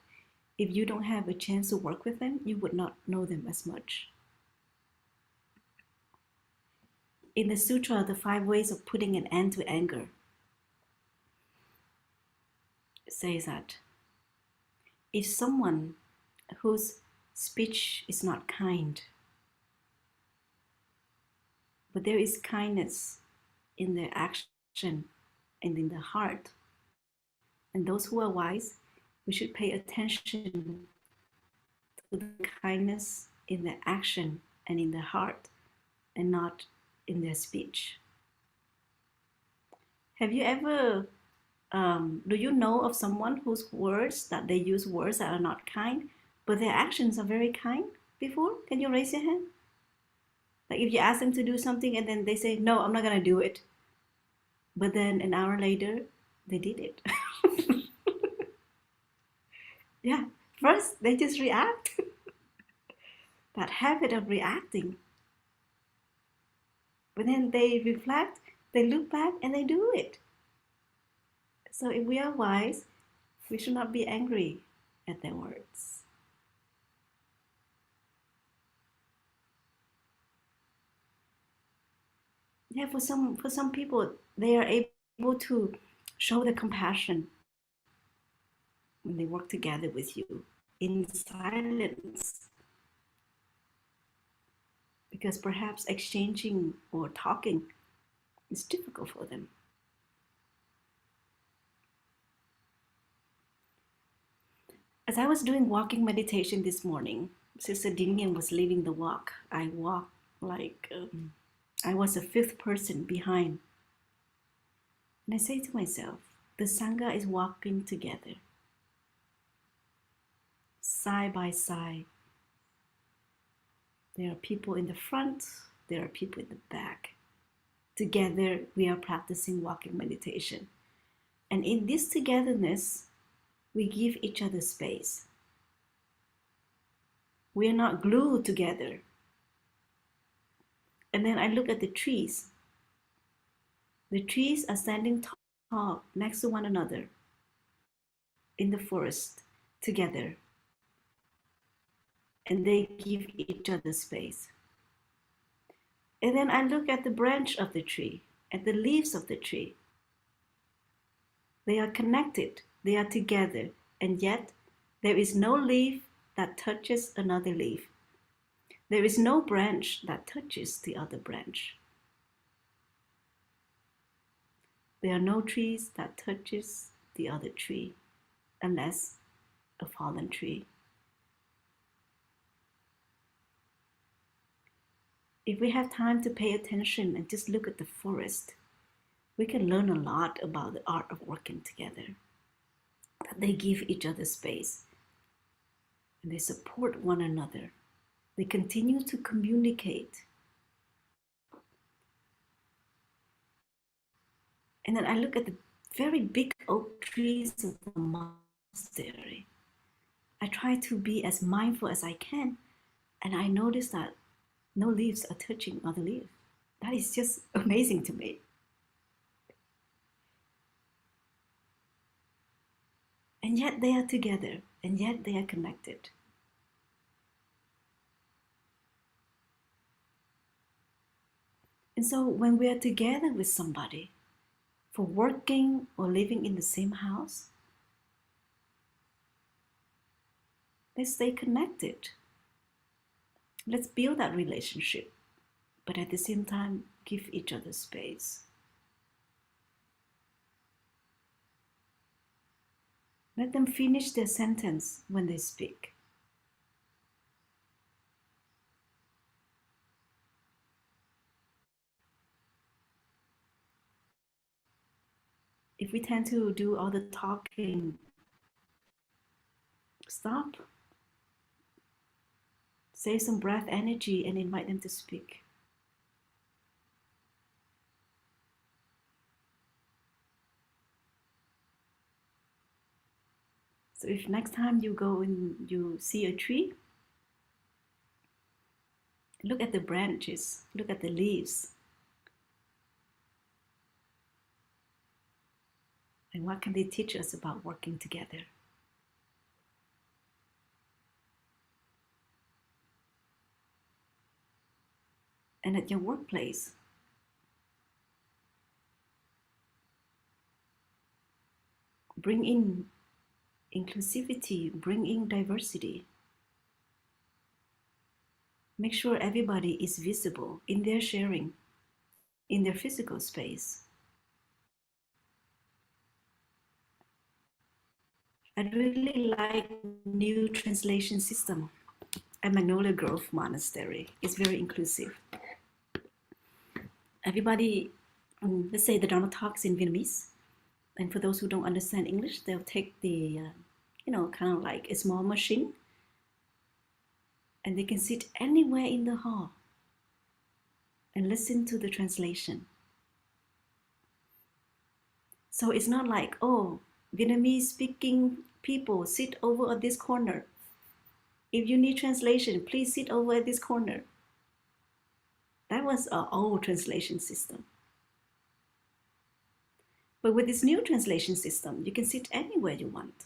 if you don't have a chance to work with them, you would not know them as much. In the sutra, the 5 ways of putting an end to anger, it says that if someone whose speech is not kind, but there is kindness in their action and in their heart, and those who are wise, we should pay attention to the kindness in their action and in their heart, and not in their speech. Have you ever, do you know of someone whose words that they use words that are not kind, but their actions are very kind before? Can you raise your hand? Like if you ask them to do something and then they say, no, I'm not going to do it. But then an hour later, they did it. Yeah, first they just react. That habit of reacting. But then they reflect, they look back, and they do it. So if we are wise, we should not be angry at their words. Yeah, for some people, they are able to show the compassion when they work together with you in silence. Because perhaps exchanging or talking is difficult for them. As I was doing walking meditation this morning, Sister Dingyan was leading the walk. I walked like I was the 5th person behind. And I say to myself, the Sangha is walking together, side by side. There are people in the front, there are people in the back. Together, we are practicing walking meditation. And in this togetherness, we give each other space. We are not glued together. And then I look at the trees. The trees are standing tall next to one another in the forest together. And they give each other space. And then I look at the branch of the tree, at the leaves of the tree. They are connected, they are together, and yet there is no leaf that touches another leaf. There is no branch that touches the other branch. There are no trees that touches the other tree, unless a fallen tree. If we have time to pay attention and just look at the forest, we can learn a lot about the art of working together. That they give each other space and they support one another. They continue to communicate. And then I look at the very big oak trees of the monastery. I try to be as mindful as I can, and I notice that no leaves are touching other leaves. That is just amazing to me. And yet they are together, and yet they are connected. And so when we are together with somebody, for working or living in the same house, let's stay connected. Let's build that relationship, but at the same time, give each other space. Let them finish their sentence when they speak. If we tend to do all the talking, stop. Save some breath energy and invite them to speak. So if next time you go and you see a tree, look at the branches, look at the leaves. And what can they teach us about working together? And at your workplace, bring in inclusivity, bring in diversity. Make sure everybody is visible in their sharing, in their physical space. I really like new translation system at Magnolia Grove Monastery. It's very inclusive. Everybody, let's say the Dharma talks in Vietnamese, and for those who don't understand English, they'll take the, kind of like a small machine, and they can sit anywhere in the hall and listen to the translation. So it's not like, oh, Vietnamese speaking people sit over at this corner. If you need translation, please sit over at this corner. That was our old translation system. But with this new translation system, you can sit anywhere you want.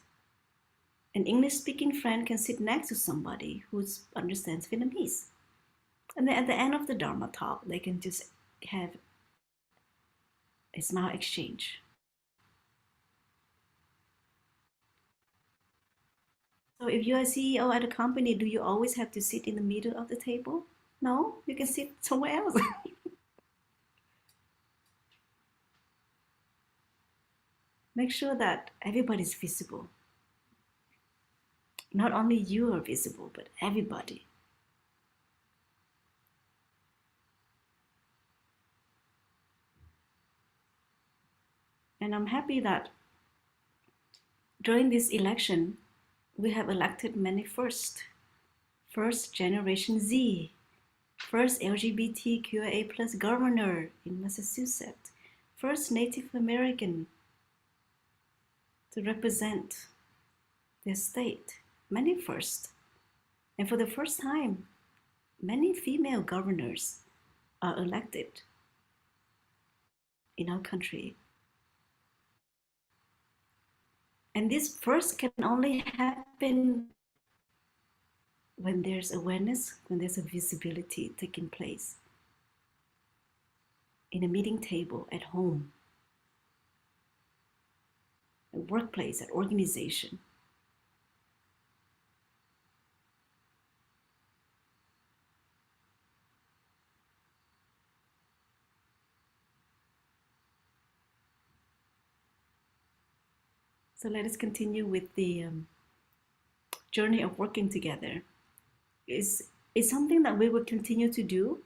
An English-speaking friend can sit next to somebody who understands Vietnamese. And then at the end of the Dharma talk, they can just have a smile exchange. So if you're a CEO at a company, do you always have to sit in the middle of the table? No, you can sit somewhere else. Make sure that everybody's visible. Not only you are visible, but everybody. And I'm happy that during this election, we have elected many first generation Z, first LGBTQIA plus governor in Massachusetts, first Native American to represent their state, many first. And for the first time, many female governors are elected in our country. And this first can only happen when there's awareness, when there's a visibility taking place in a meeting table, at home, at workplace, at organization. So let us continue with the journey of working together. It's something that we will continue to do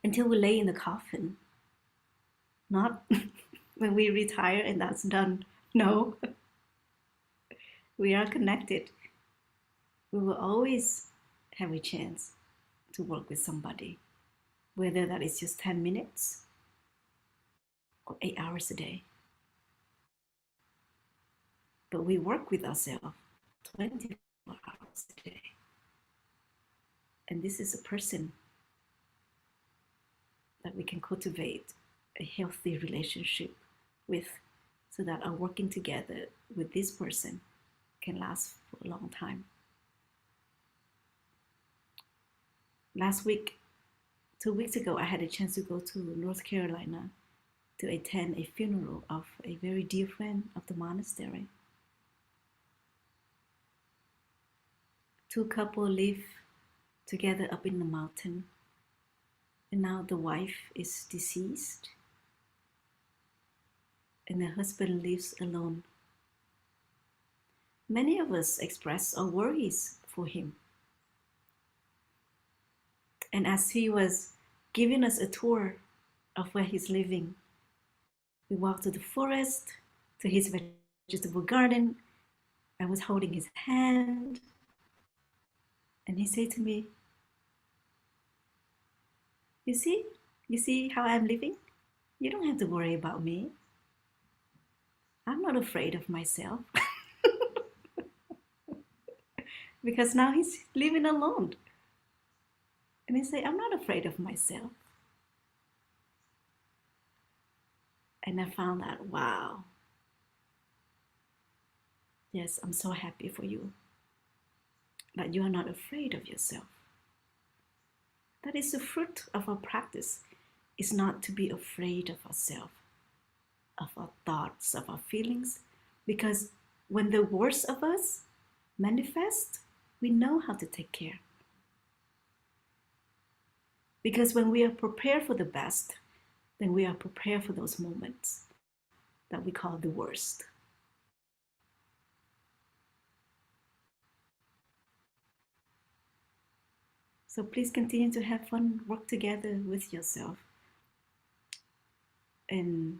until we lay in the coffin. Not when we retire and that's done. No. We are connected. We will always have a chance to work with somebody, whether that is just 10 minutes or 8 hours a day. But we work with ourselves 24 hours a day. And this is a person that we can cultivate a healthy relationship with, so that our working together with this person can last for a long time. Last week, 2 weeks ago, I had a chance to go to North Carolina to attend a funeral of a very dear friend of the monastery. Two couples live together up in the mountain, and now the wife is deceased and the husband lives alone. Many of us express our worries for him. And as he was giving us a tour of where he's living, we walked to the forest, to his vegetable garden. I was holding his hand, and he said to me, you see how I'm living? You don't have to worry about me. I'm not afraid of myself. Because now he's living alone. And he said, I'm not afraid of myself. And I found out, wow. Yes, I'm so happy for you that you are not afraid of yourself. That is the fruit of our practice, is not to be afraid of ourselves, of our thoughts, of our feelings, because when the worst of us manifest, we know how to take care. Because when we are prepared for the best, then we are prepared for those moments that we call the worst. So please continue to have fun, work together with yourself, and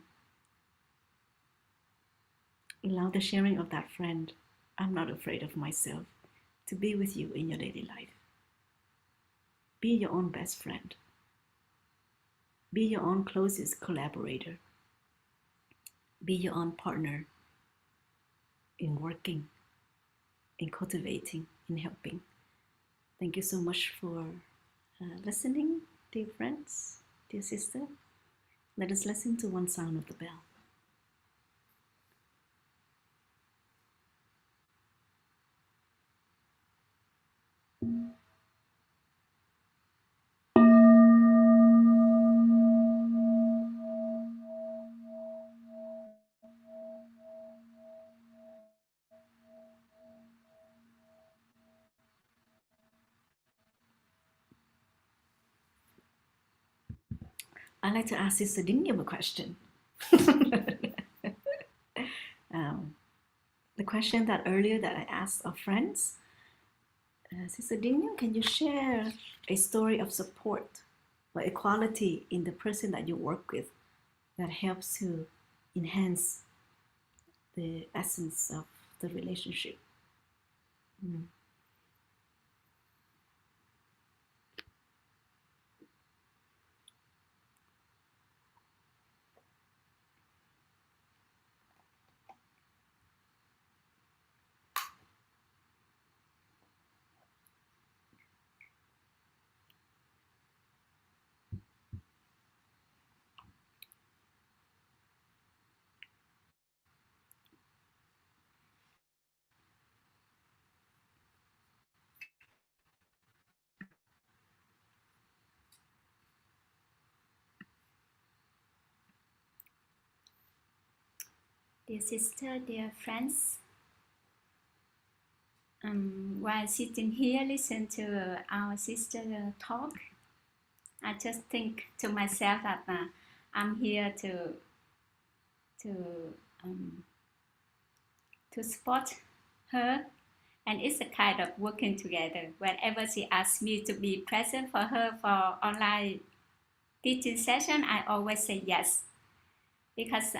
allow the sharing of that friend, I'm not afraid of myself, to be with you in your daily life. Be your own best friend. Be your own closest collaborator. Be your own partner in working, in cultivating, in helping. Thank you so much for listening, dear friends, dear sister. Let us listen to one sound of the bell. I'd like to ask Sister Dingyam a question. The question that earlier that I asked our friends, Sister Dingyam, can you share a story of support or equality in the person that you work with that helps to enhance the essence of the relationship? Dear sister, dear friends, while sitting here, listen to our sister talk, I just think to myself that I'm here to support her, and it's a kind of working together. Whenever she asks me to be present for her for online teaching session, I always say yes, because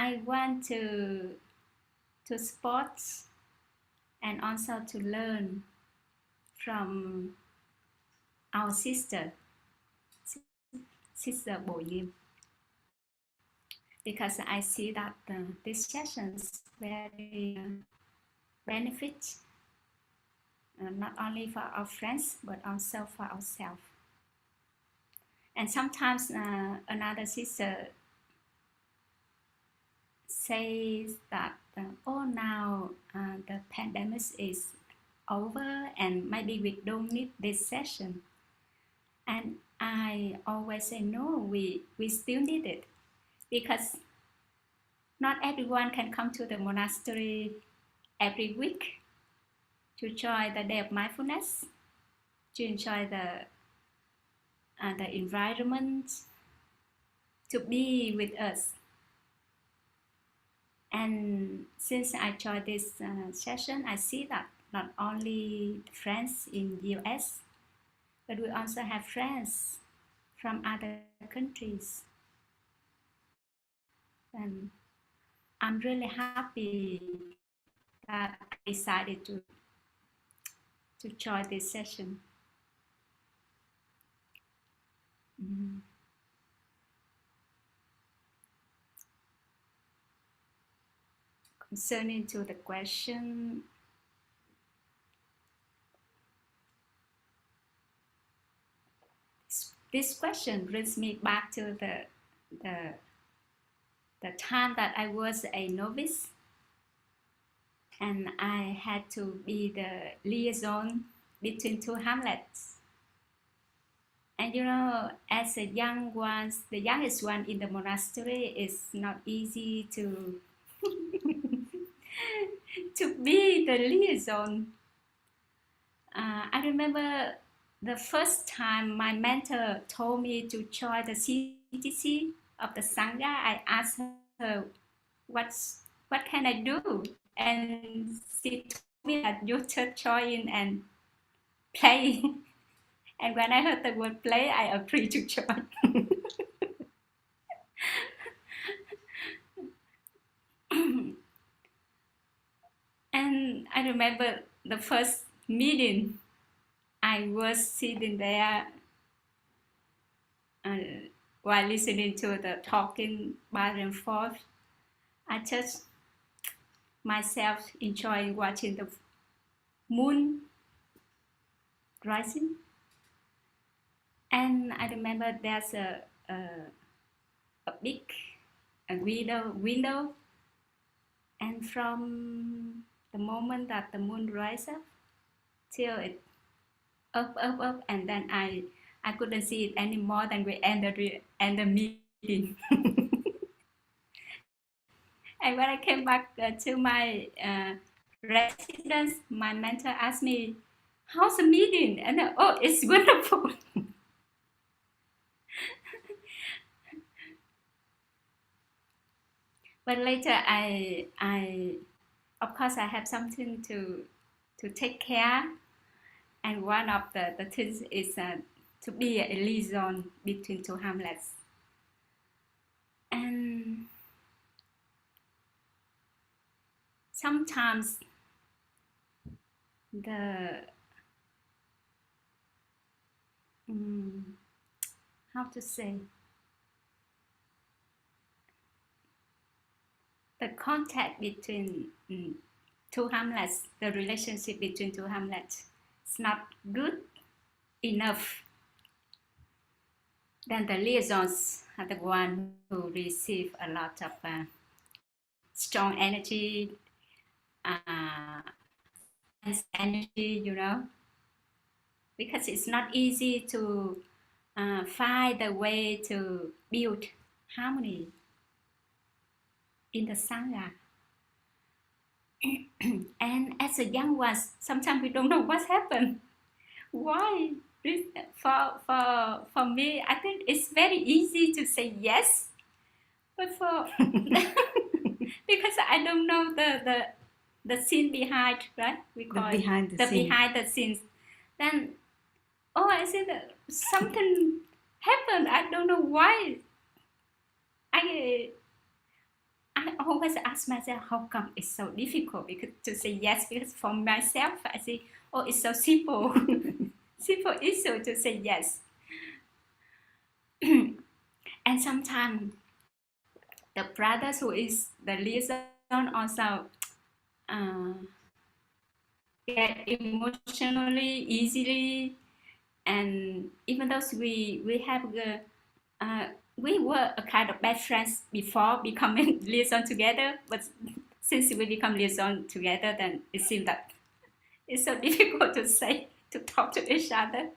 I want to support and also to learn from our sister Bo Yim. because I see that these sessions very benefit not only for our friends but also for ourselves. And sometimes another sister says that oh, now the pandemic is over and maybe we don't need this session. And I always say no, we still need it, because not everyone can come to the monastery every week to enjoy the day of mindfulness, to enjoy the environment, to be with us. And since I joined this session, I see that not only friends in US, but we also have friends from other countries. And I'm really happy that I decided to join this session. Concerning to the question, this question brings me back to the time that I was a novice and I had to be the liaison between two hamlets. And you know, as a young one, the youngest one in the monastery, is not easy to to be the liaison. I remember the first time my mentor told me to join the CTC of the Sangha. I asked her, what can I do? And she told me that you should join and play. And when I heard the word play, I agreed to join. And I remember the first meeting, I was sitting there while listening to the talking back and forth. I just myself enjoying watching the moon rising. And I remember there's a big window, and from the moment that the moon rises up till it up, and then I couldn't see it anymore. Then we ended the meeting. And when I came back to my residence, my mentor asked me, "How's the meeting?" And I, oh, it's wonderful. But later, I of course I have something to take care, and one of the things is to be a liaison between two hamlets. And sometimes the how to say, the contact between two hamlets, the relationship between two hamlets is not good enough. Then the liaisons are the one who receive a lot of strong energy, energy, you know, because it's not easy to find a way to build harmony in the Sangha. And as a young ones, sometimes we don't know what's happened. Why? For me, I think it's very easy to say yes, but for because I don't know the scene behind, right? We call it behind the scene. behind the scenes. Then, oh, I see that something happened. I don't know why. I always ask myself, how come it's so difficult because to say yes? Because for myself, I say, oh, it's so simple, simple issue to say yes. And sometimes the brothers who is the liaison also get emotionally easily, and even though we have we were a kind of best friends before becoming liaison together, but since we become liaison together, then it seems that it's so difficult to talk to each other.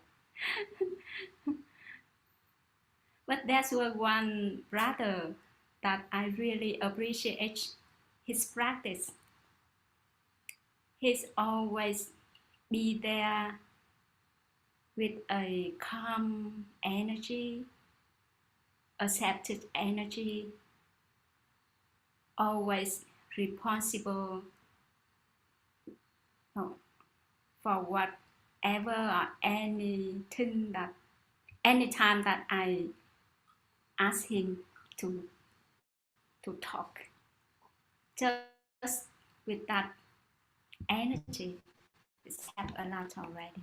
But there's one brother that I really appreciate his practice. He's always be there with a calm energy, accepted energy, always responsible for whatever or anything that anytime that I ask him to talk. Just with that energy, it's helped a lot already.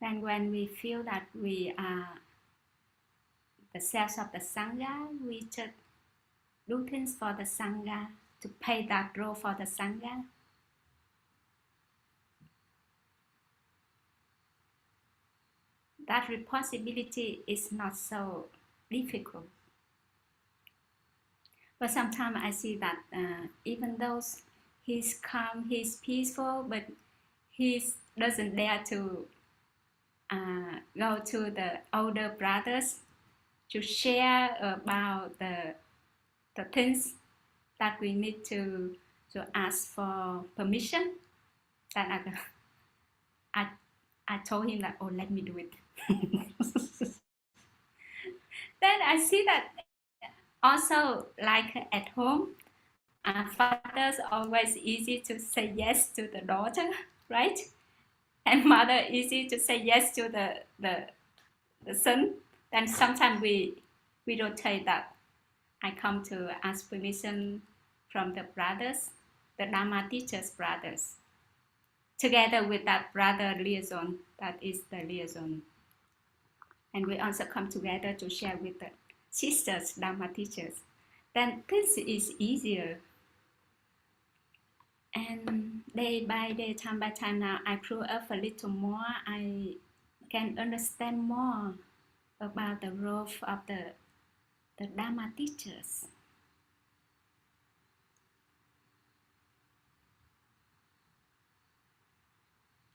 Then when we feel that we are the cells of the Sangha, we just do things for the Sangha, to play that role for the Sangha. That responsibility is not so difficult. But sometimes I see that even though he's calm, he's peaceful, but he doesn't dare to go to the older brothers to share about the things that we need to ask for permission. Then I told him that, oh, let me do it. Then I see that also, like at home, fathers always easy to say yes to the daughter, right? And mother easy to say yes to the son. Then sometimes we don't take that. I come to ask permission from the brothers, the Dharma teachers brothers, together with that brother liaison, that is the liaison. And we also come together to share with the sisters, Dharma teachers. Then this is easier. And day by day, time by time now, I grew up a little more. I can understand more about the role of the Dharma teachers.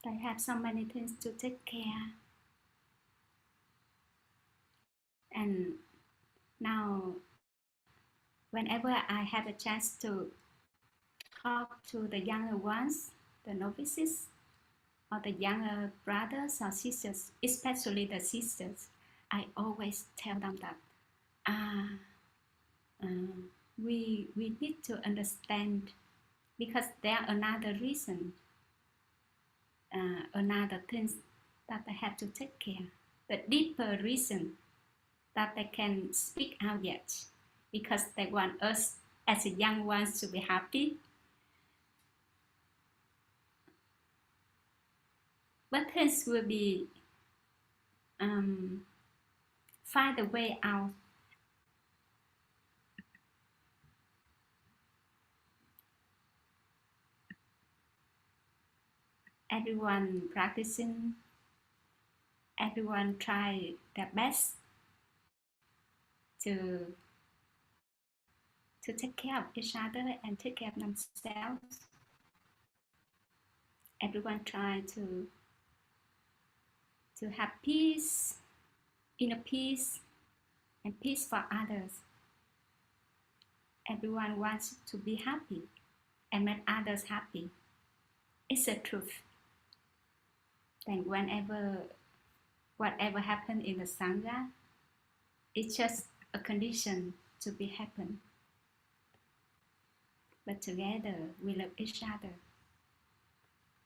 They have so many things to take care. And now, whenever I have a chance to talk to the younger ones, the novices, or the younger brothers or sisters, especially the sisters, I always tell them that we need to understand, because there are another reason, another things that they have to take care, the deeper reason that they can speak out yet, because they want us as the young ones to be happy. But things will be find a way out. Everyone practicing, everyone try their best to take care of each other and take care of themselves. Everyone try to have peace, inner peace, and peace for others. Everyone wants to be happy and make others happy. It's the truth. Then whatever happens in the Sangha, it's just a condition to be happen. But together, we love each other.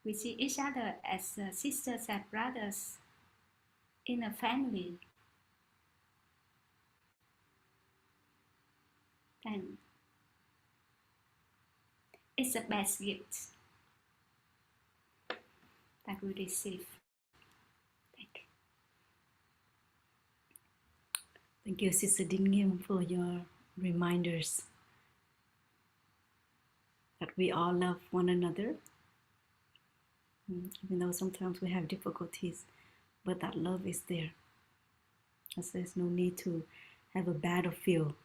We see each other as sisters and brothers in a family. And it's the best gift that we receive. Thank you. Thank you, Sister Dingim, for your reminders that we all love one another, even though sometimes we have difficulties, but that love is there. As there's no need to have a battlefield.